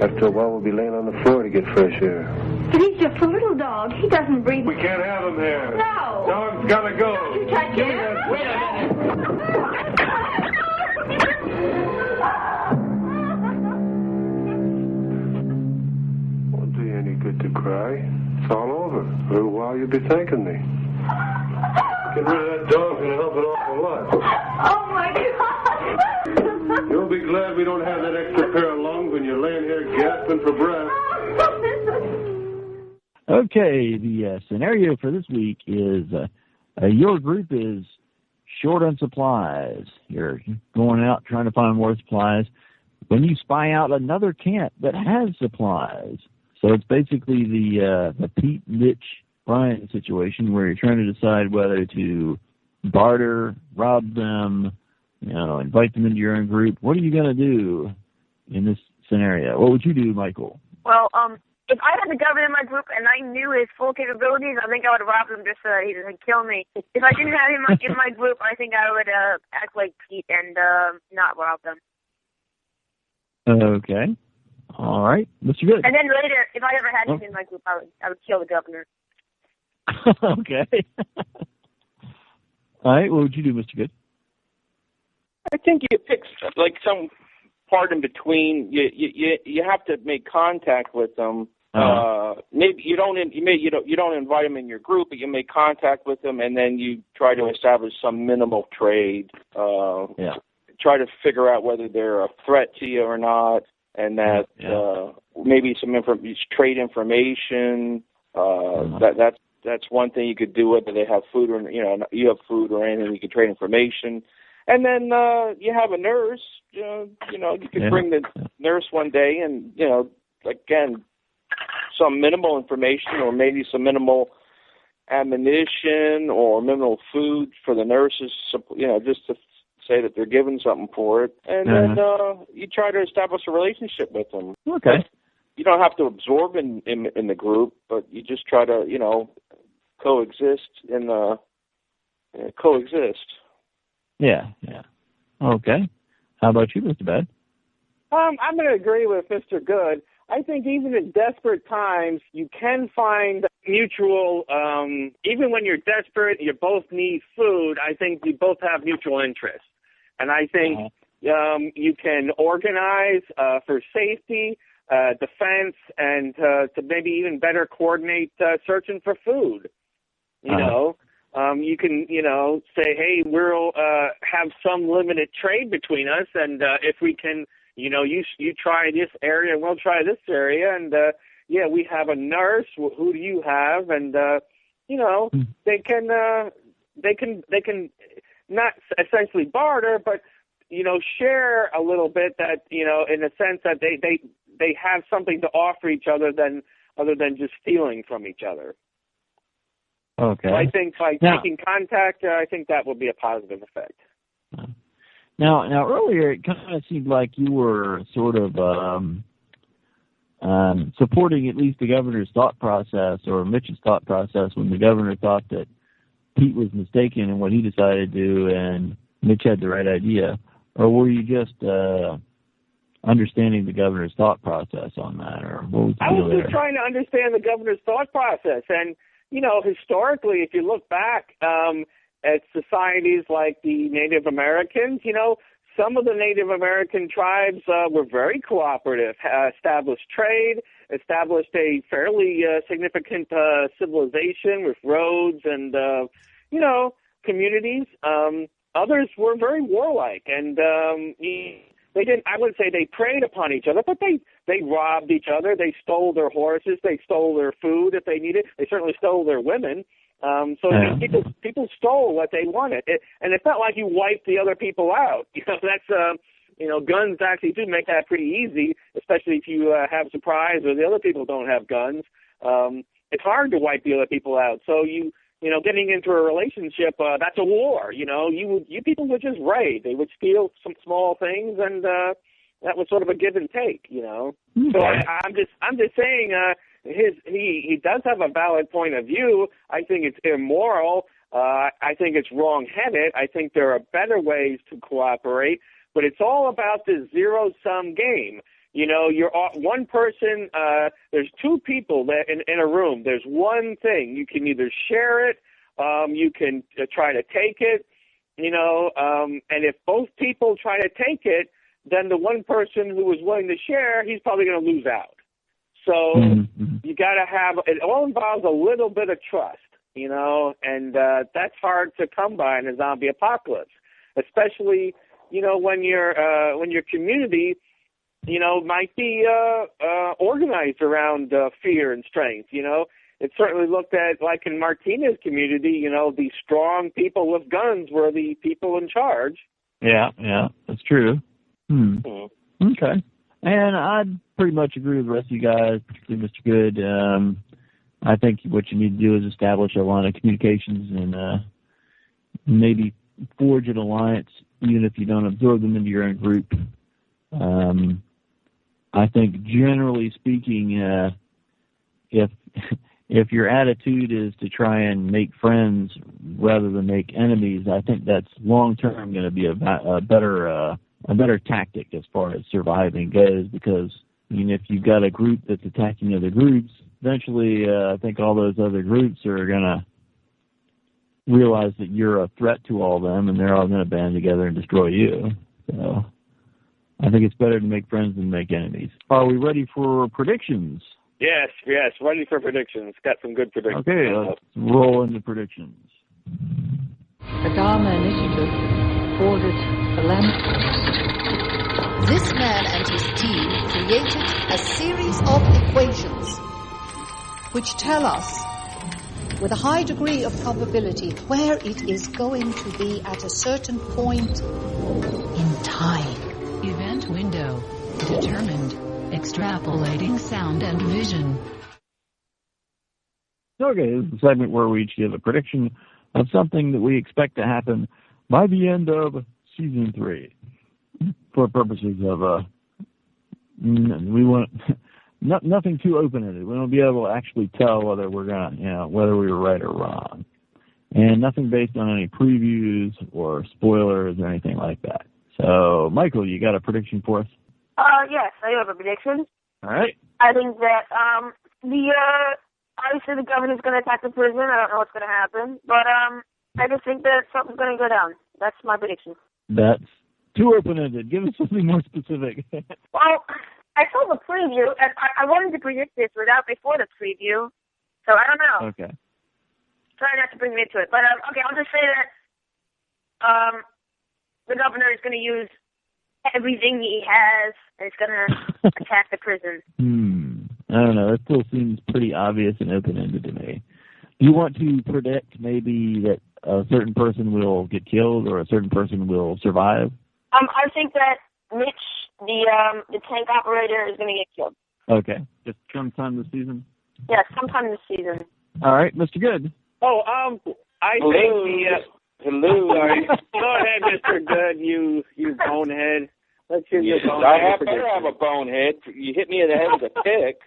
After a while, we'll be laying on the floor to get fresh air. But he's just a little dog. He doesn't breathe. We can't have him here. No. Dog's got to go. Don't you touch Give me him. that- Wait a Won't do you any good to cry. It's all over. A little while, you'll be thanking me. Get rid of that dog's going to help an awful lot. Oh, my God. You'll be glad we don't have that extra pair of lungs when you're laying here gasping for breath. Okay, the scenario for this week is your group is short on supplies. You're going out trying to find more supplies when you spy out another camp that has supplies. So it's basically the Pete, Mitch, Brian situation where you're trying to decide whether to barter, rob them, invite them into your own group. What are you going to do in this scenario? What would you do, Michael? Well, if I had the governor in my group and I knew his full capabilities, I think I would rob him just so that he doesn't kill me. If I didn't have him in my group, I think I would act like Pete and not rob them. Okay. All right. Mr. Good. And then later, if I ever had him in my group, I would kill the governor. Okay. All right. What would you do, Mr. Good? I think you pick like some part in between. You have to make contact with them. Maybe you don't invite them in your group, but you make contact with them, and then you try to establish some minimal trade. Try to figure out whether they're a threat to you or not, and that maybe some trade information. That's one thing you could do, whether they have food or you have food or anything. You could trade information, and then you have a nurse. You could bring the nurse one day, and again, some minimal information or maybe some minimal ammunition or minimal food for the nurses. Just to say that they're given something for it, and then you try to establish a relationship with them. Okay. You don't have to absorb in the group, but you just try to coexist coexist. Yeah. Okay. How about you, Mr. Bad? I'm going to agree with Mr. Good. I think even in desperate times, you can find mutual, even when you're desperate, you both need food, I think you both have mutual interests. And I think you can organize for safety, defense, and to maybe even better coordinate searching for food. You can, say, hey, we'll have some limited trade between us, and if we can, you try this area and we'll try this area, and yeah, we have a nurse. Who do you have? And they can not essentially barter, but share a little bit, that in a sense that they have something to offer each other other than just stealing from each other. Okay. So I think by taking contact, I think that will be a positive effect. Now earlier it kind of seemed like you were sort of supporting at least the governor's thought process, or Mitch's thought process, when the governor thought that Pete was mistaken in what he decided to do and Mitch had the right idea. Or were you just understanding the governor's thought process on that, or what was the deal I was just trying to understand the governor's thought process. And, historically, if you look back at societies like the Native Americans, some of the Native American tribes were very cooperative, established trade, established a fairly significant civilization with roads and, communities. Others were very warlike, and they didn't. I wouldn't say they preyed upon each other, but they robbed each other. They stole their horses. They stole their food if they needed. They certainly stole their women. People stole what they wanted, and it's not like you wipe the other people out. That's guns actually do make that pretty easy, especially if you have surprise or the other people don't have guns. It's hard to wipe the other people out. So getting into a relationship, that's a war. You people would just raid. They would steal some small things, and that was sort of a give and take. Okay. So I'm just saying, he does have a valid point of view. I think it's immoral. I think it's wrong-headed. I think there are better ways to cooperate, but it's all about this zero-sum game. You're one person, there's two people that in a room. There's one thing. You can either share it, you can try to take it, and if both people try to take it, then the one person who was willing to share, he's probably going to lose out. So you got to have, it all involves a little bit of trust, and that's hard to come by in a zombie apocalypse, especially, when your community, might be organized around fear and strength. It's certainly looked at, like in Martinez's community, the strong people with guns were the people in charge. Yeah, that's true. Okay. And I pretty much agree with the rest of you guys, particularly Mr. Good. I think what you need to do is establish a line of communications and maybe forge an alliance, even if you don't absorb them into your own group. I think generally speaking, if your attitude is to try and make friends rather than make enemies, I think that's long term going to be a better tactic as far as surviving goes. Because if you've got a group that's attacking other groups, eventually I think all those other groups are going to realize that you're a threat to all of them, and they're all going to band together and destroy you. So I think it's better to make friends than make enemies. Are we ready for predictions? Yes, ready for predictions. Got some good predictions. Okay, let's roll into predictions. The Dharma Initiative ordered the lamp. This man and his team created a series of equations which tell us, with a high degree of probability, where it is going to be at a certain point in time. Event window determined. Extrapolating sound and vision. Okay, this is the segment where we each give a prediction of something that we expect to happen by the end of season 3. For purposes of we want nothing too open-ended. We won't be able to actually tell whether we're gonna, whether we were right or wrong, and nothing based on any previews or spoilers or anything like that. So, Michael, you got a prediction for us? Yes, I have a prediction. All right. I think that obviously the governor's going to attack the prison. I don't know what's going to happen, but I just think that something's going to go down. That's my prediction. That's too open-ended. Give us something more specific. Well, I saw the preview, and I wanted to predict this before the preview, so I don't know. Okay. Try not to bring me into it, but okay, I'll just say that the governor is going to use everything he has, and it's going to attack the prison. I don't know. That still seems pretty obvious and open-ended to me. Do you want to predict maybe that a certain person will get killed or a certain person will survive? I think that Mitch, the tank operator, is going to get killed. Okay. Just sometime this season? Yes, sometime this season. All right, Mr. Good. Oh, I think Hello. Sorry. Go ahead, Mr. Good, you bonehead. Let's hear your bonehead. I better have a bonehead. You hit me in the head with a pick.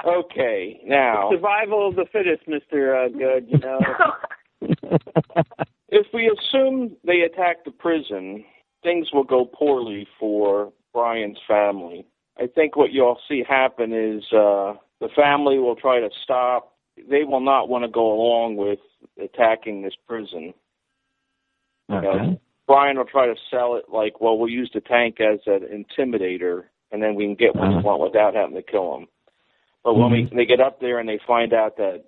Okay, now. Survival of the fittest, Mr. Good, you know. If we assume they attack the prison, things will go poorly for Brian's family. I think what you'll see happen is the family will try to stop. They will not want to go along with attacking this prison. Okay. Brian will try to sell it like, well, we'll use the tank as an intimidator, and then we can get what we want without having to kill him. But when they get up there and they find out that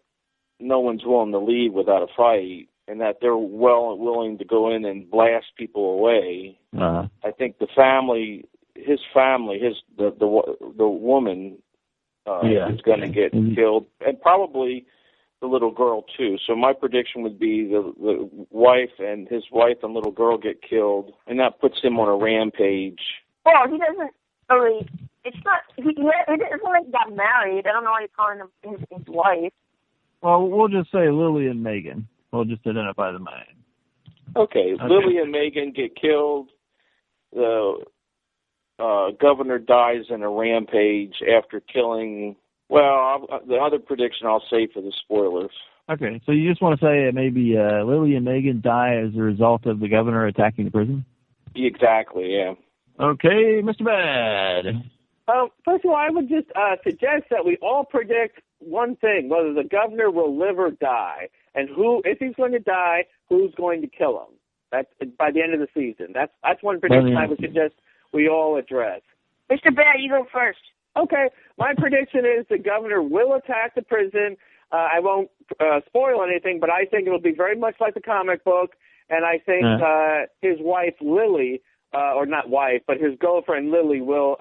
no one's willing to leave without a fight, and that they're willing to go in and blast people away, I think the family, the woman is going to get killed, and probably the little girl too. So my prediction would be the wife and his wife and little girl get killed, and that puts him on a rampage. Well, he doesn't really. It's not. He doesn't like got married. I don't know why you're calling him his wife. Well, we'll just say Lily and Megan. We'll just identify the man. Okay. Lily and Megan get killed. The governor dies in a rampage after killing. Well, the other prediction I'll say for the spoilers. Okay, so you just want to say maybe Lily and Megan die as a result of the governor attacking the prison? Exactly, yeah. Okay, Mr. Bad. First of all, I would just suggest that we all predict one thing, whether the governor will live or die, and if he's going to die, who's going to kill him. That's by the end of the season. That's one prediction I would suggest we all address. Mr. Bad, you go first. Okay, my prediction is the governor will attack the prison. I won't spoil anything, but I think it'll be very much like the comic book, and I think his wife, Lily, or not wife, but his girlfriend, Lily, will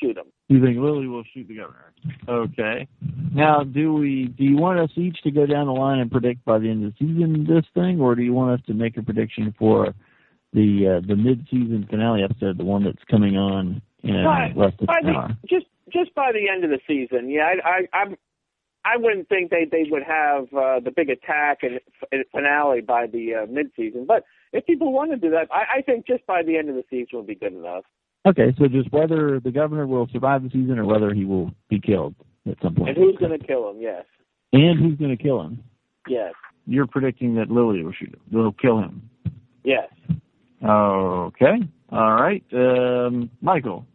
shoot him. You think Lily will shoot the governor? Okay. Now, do you want us each to go down the line and predict by the end of the season this thing, or do you want us to make a prediction for the mid-season finale episode, the one that's coming on in less than an hour? Just by the end of the season, yeah. I wouldn't think they would have the big attack and finale by the mid-season, but if people want to do that, I think just by the end of the season will be good enough. Okay, so just whether the governor will survive the season or whether he will be killed at some point. And who's going to kill him, yes. And who's going to kill him? Yes. You're predicting that Lily will shoot him. Will kill him. Yes. Okay. All right. Michael.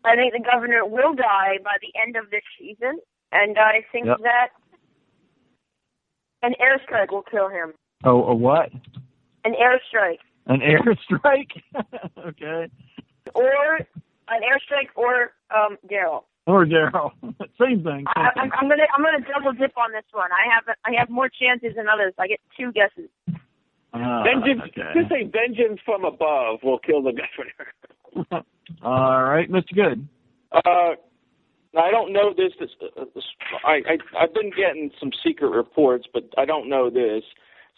I think the governor will die by the end of this season, and I think that an airstrike will kill him. Oh, a what? An airstrike. An airstrike? Okay. Or an airstrike or Daryl. Or Daryl. Same thing. I'm gonna double dip on this one. I have more chances than others. I get 2 guesses. Just say vengeance from above will kill the governor. All right, Mr. Good. I don't know this. I've been getting some secret reports, but I don't know this,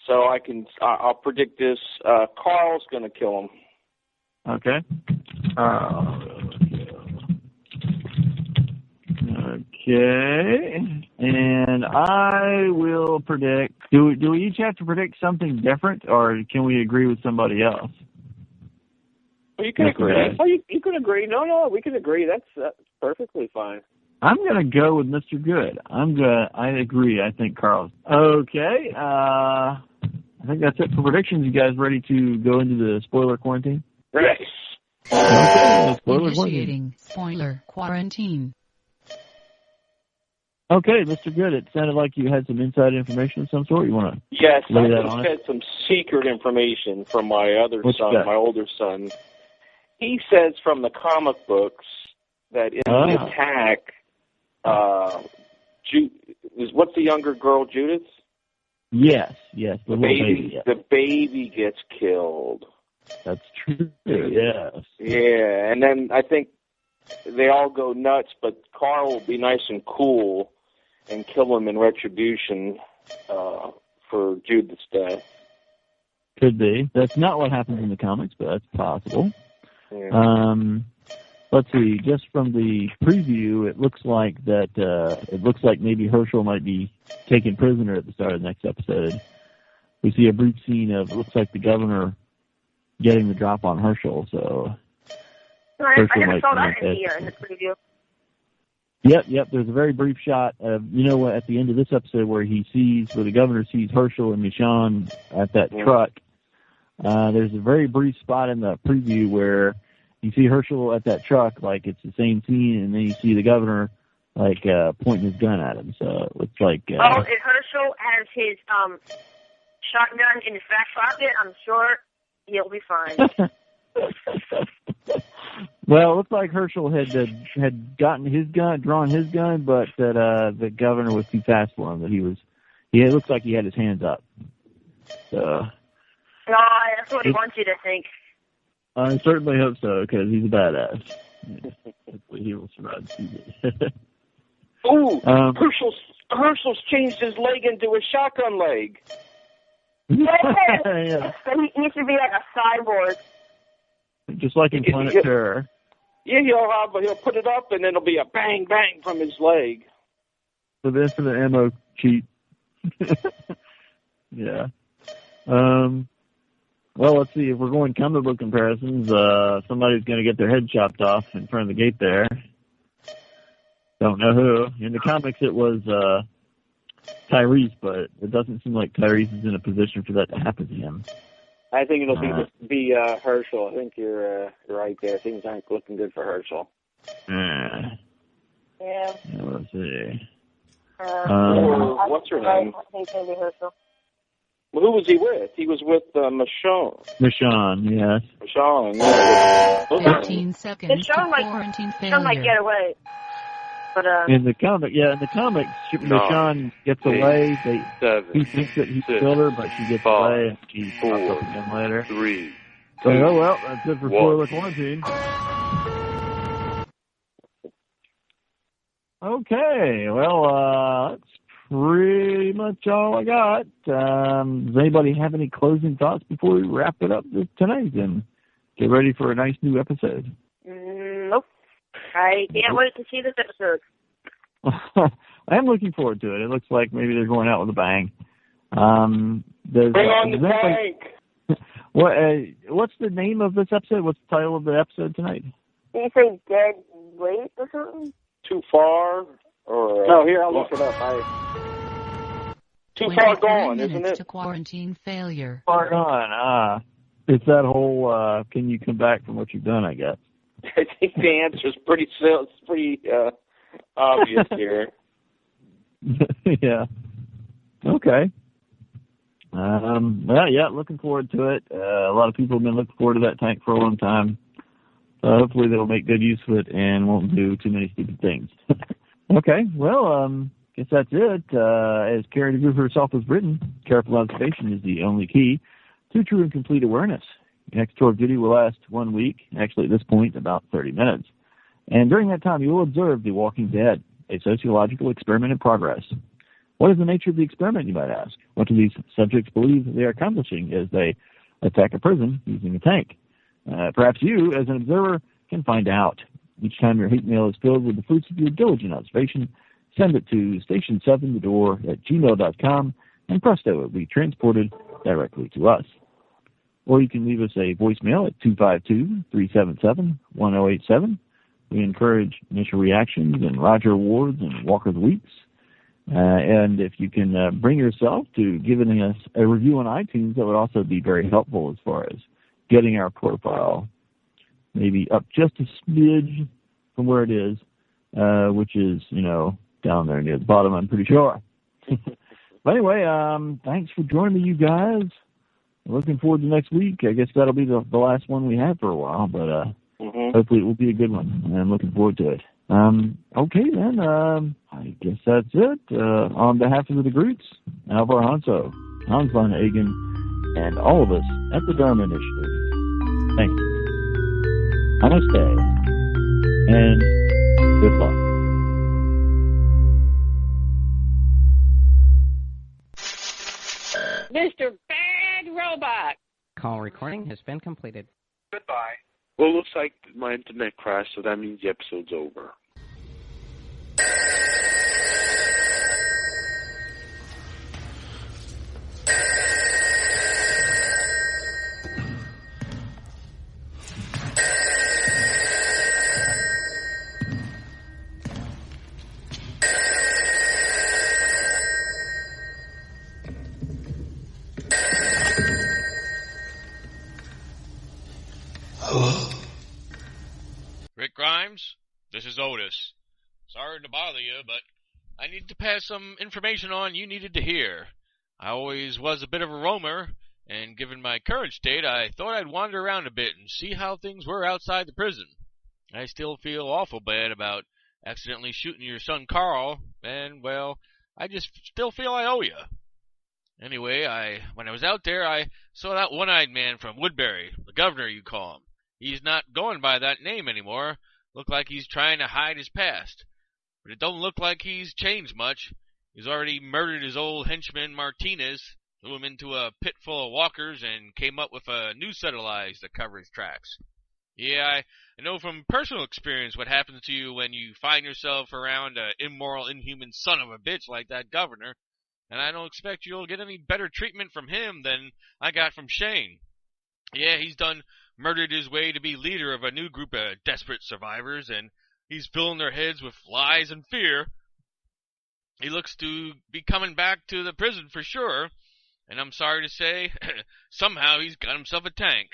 so I'll predict this. Carl's going to kill him. Okay. Okay. And I will predict. Do we each have to predict something different, or can we agree with somebody else? Well, you can agree. Oh, you can agree. No, we can agree. That's perfectly fine. I'm going to go with Mr. Good. I agree. I think Carl's. Okay. I think that's it for predictions. You guys ready to go into the spoiler quarantine? Yes. Okay. Initiating spoiler quarantine. Okay, Mr. Good, it sounded like you had some inside information of some sort. You want to Yes, lay that I on just had some secret information from my other son, my older son. He says from the comic books that in the attack, what's the younger girl, Judith? Yes, the baby. The baby gets killed. That's true. Yes. Yeah, and then I think they all go nuts, but Carl will be nice and cool and kill him in retribution for Judith's death. Could be. That's not what happens in the comics, but that's possible. Yeah. Let's see. Just from the preview, it looks like maybe Herschel might be taken prisoner at the start of the next episode. We see a brief scene of, it looks like the governor getting the drop on Herschel. So I never saw that in the preview. Yep. There's a very brief shot of, at the end of this episode where the governor sees Herschel and Michonne at that truck. There's a very brief spot in the preview where you see Herschel at that truck, like it's the same scene, and then you see the governor, like, pointing his gun at him. So it looks like... if Herschel has his shotgun in his back pocket, I'm sure he'll be fine. Well, it looks like Herschel had gotten his gun, drawn his gun, but that the governor was too fast for him. It looks like he had his hands up. So... No, that's what he wants you to think. I certainly hope so, because he's a badass. Hopefully he will survive the season. Ooh, Herschel's changed his leg into a shotgun leg. Yeah. So he needs to be like a cyborg. Just like in Planet Terror. Yeah, he'll put it up, and then it'll be a bang, bang from his leg. So the infinite ammo cheat. Yeah. Well, let's see. If we're going comic book comparisons, somebody's going to get their head chopped off in front of the gate there. Don't know who. In the comics, it was Tyrese, but it doesn't seem like Tyrese is in a position for that to happen to him. I think it'll be Herschel. I think you're right there. Things aren't looking good for Herschel. Yeah. Let's see. What's her name? I think it's going to be Herschel. Well, who was he with? He was with Michonne. Michonne, yes. Michonne, yeah. 15 seconds Michonne to quarantine failure. might get away. But, in the comics, Michonne gets away. He thinks that he killed her, but she gets away, and she pops up again later. 3, 2, well, that's it for spoiler quarantine. Okay, well, that's pretty much all I got. Does anybody have any closing thoughts before we wrap it up tonight and get ready for a nice new episode? Nope. I can't wait to see this episode. I am looking forward to it. It looks like maybe they're going out with a bang. Bring on the bank! What's the name of this episode? What's the title of the episode tonight? Did you say Dead Weight or something? Too far? Or, no, here, I'll look it up. Too far gone, isn't it? To quarantine failure. Far gone. It's that whole, can you come back from what you've done, I guess. I think the answer's pretty obvious here. Yeah. Okay. Looking forward to it. A lot of people have been looking forward to that tank for a long time. Hopefully they'll make good use of it and won't do too many stupid things. Okay, well, guess that's it. As Karen DeGroof herself has written, careful observation is the only key to true and complete awareness. Next tour of duty will last 1 week, actually at this point about 30 minutes. And during that time you will observe The Walking Dead, a sociological experiment in progress. What is the nature of the experiment, you might ask? What do these subjects believe they are accomplishing as they attack a prison using a tank? Perhaps you, as an observer, can find out. Each time your hate mail is filled with the fruits of your diligent observation, send it to station7thedoor@gmail.com, and presto, it will be transported directly to us. Or you can leave us a voicemail at 252-377-1087. We encourage initial reactions and Roger Awards and Walker of the Weeks. And if you can bring yourself to giving us a review on iTunes, that would also be very helpful as far as getting our profile maybe up just a smidge from where it is, which is, down there near the bottom, I'm pretty sure. But anyway, thanks for joining me, you guys. Looking forward to next week. I guess that'll be the last one we have for a while, but hopefully it will be a good one. I'm looking forward to it. Okay, then. I guess that's it. On behalf of the Groots, Alvar Hanso, Hans von Hagen, and all of us at the Dharma Initiative, thank you. Namaste. and good luck. Mr. Bad Robot. Call recording has been completed. Goodbye. Well, it looks like my internet crashed, so that means the episode's over. Rick Grimes, this is Otis. Sorry to bother you, but I need to pass some information on you needed to hear. I always was a bit of a roamer, and given my current state, I thought I'd wander around a bit and see how things were outside the prison. I still feel awful bad about accidentally shooting your son Carl, and, well, I just still feel I owe you. Anyway, when I was out there, I saw that one-eyed man from Woodbury, the governor you call him. He's not going by that name anymore. Look like he's trying to hide his past. But it don't look like he's changed much. He's already murdered his old henchman Martinez, threw him into a pit full of walkers, and came up with a new set of lies to cover his tracks. Yeah, I know from personal experience what happens to you when you find yourself around an immoral, inhuman son of a bitch like that governor, and I don't expect you'll get any better treatment from him than I got from Shane. Yeah, he's murdered his way to be leader of a new group of desperate survivors, and he's filling their heads with lies and fear. He looks to be coming back to the prison for sure, and I'm sorry to say, somehow he's got himself a tank.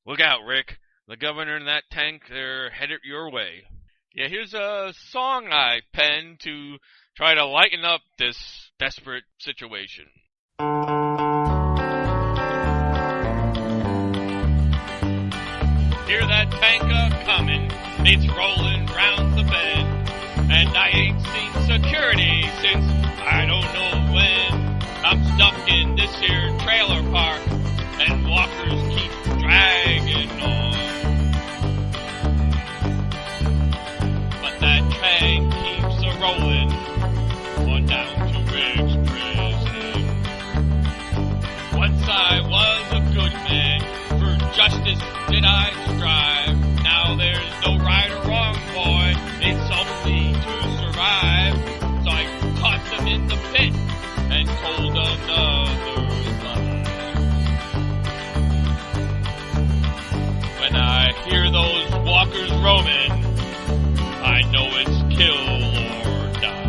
Look out, Rick. The governor and that tank, they're headed your way. Yeah, here's a song I penned to try to lighten up this desperate situation. Hear that tanker coming, it's rolling round the bend, and I ain't seen security since I don't know when. I'm stuck in this here trailer park, and walkers keep dragging on. But that train keeps a-rolling on down to Rick's prison. Once I was a good man, for justice did I strive. Now there's no right or wrong, boy, it's only to survive. So I tossed them in the pit and told another lie. When I hear those walkers roaming, I know it's kill or die.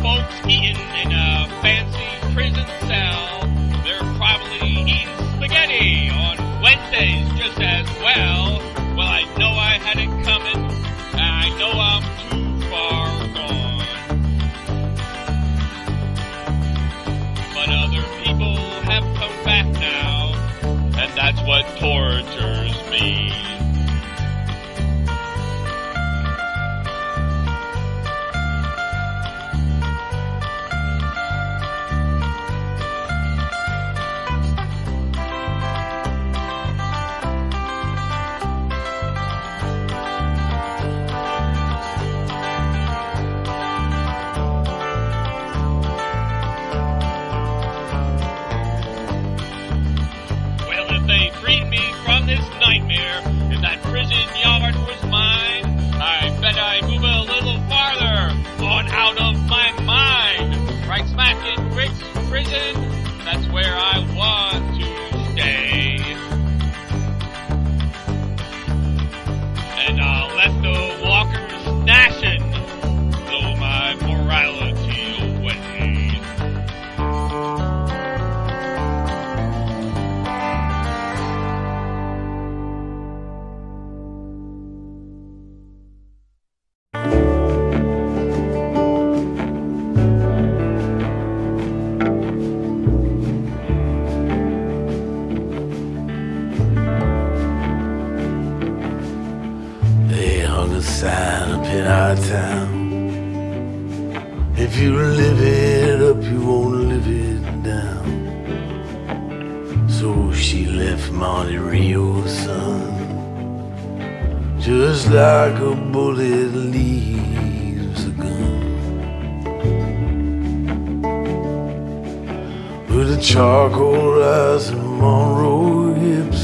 Folks eating in a fancy prison cell. They're probably eating spaghetti on Wednesdays just as well. Well, I know I had it coming, and I know I'm too far gone. But other people have come back now, and that's what tortures me. sign up in our town. If you live it up, you won't live it down. So she left Monte Rio, son, just like a bullet leaves a gun. With a charcoal eyes and Monroe hips,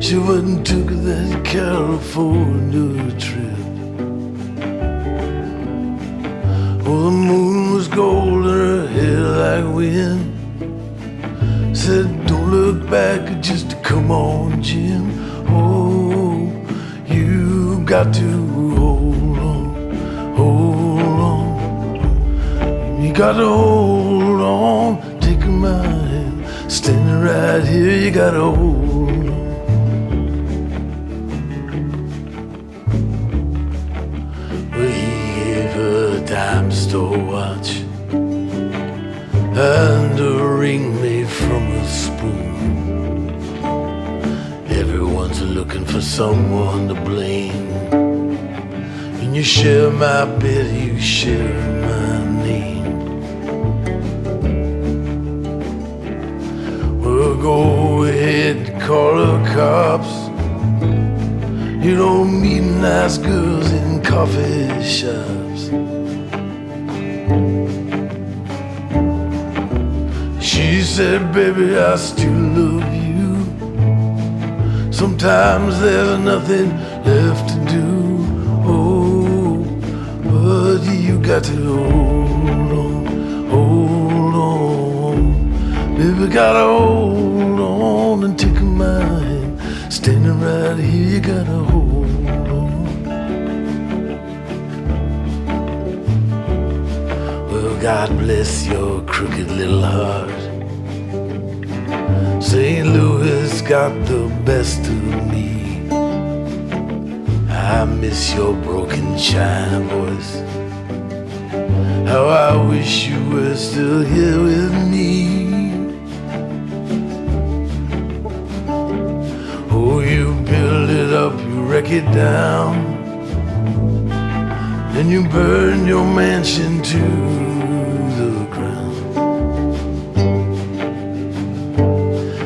she went and took that California trip. Oh, the moon was gold and her hair like wind. Said, don't look back, just come on, Jim. Oh, you got to hold on. You got to hold on, take my hand, standing right here, you got to hold on. Well, he gave her a dime store watch and a ring made from a spoon. Everyone's looking for someone to blame. And you share my bed, you share my name. Well, go ahead, call the cops. You don't meet nice girls in coffee shops. She said, baby, I still love you. Sometimes there's nothing left to do. Oh, but you got to hold on. Baby, gotta hold on and take my hand. Standing right here, you gotta hold on. Well, God bless your crooked little heart. St. Louis got the best of me. I miss your broken China voice. How I wish you were still here with me. Oh, you build it up, you wreck it down, and you burn your mansion to the ground.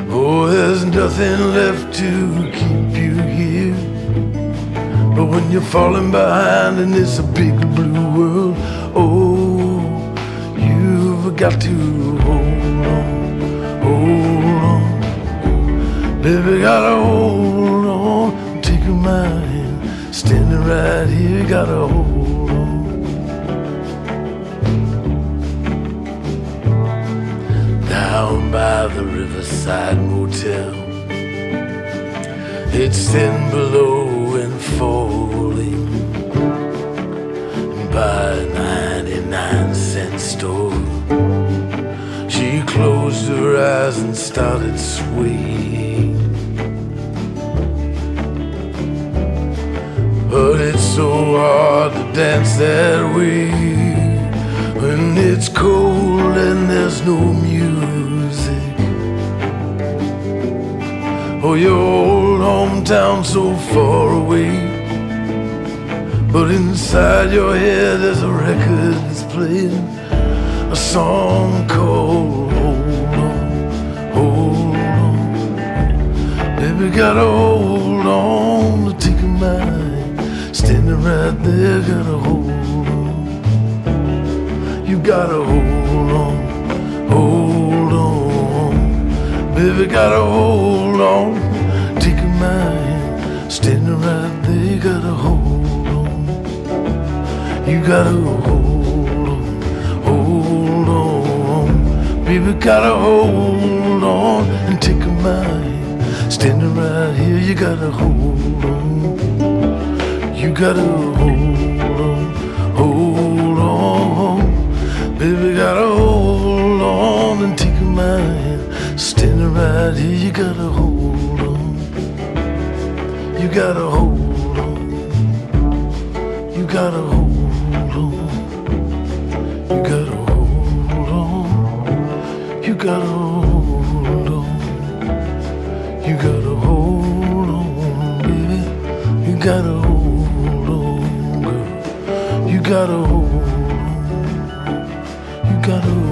Oh, there's nothing left to keep you here. But when you're falling behind in this big blue world, oh, you've got to hold on. Baby, gotta hold on, take my hand, standing right here, gotta hold on. Down by the Riverside Motel, it's 10 below and falling. By a 99-cent store, she closed her eyes and started swaying. But it's so hard to dance that way when it's cold and there's no music. Oh, your old hometown so far away, but inside your head there's a record that's playing a song called Hold On. Baby, gotta hold on to take my hand, standing right there, gotta hold on. You gotta hold on. Baby, gotta hold on, take my hand, standing right there, gotta hold on. You gotta hold on. Baby, gotta hold on and take my hand, standing right here, you gotta hold on. You gotta hold on. Baby, gotta hold on and take my hand, standing right here, you gotta hold on. You gotta hold on. You gotta hold on. You gotta hold on. You gotta hold on. You gotta hold on, baby. You gotta hold on. gotta hold. You gotta hold.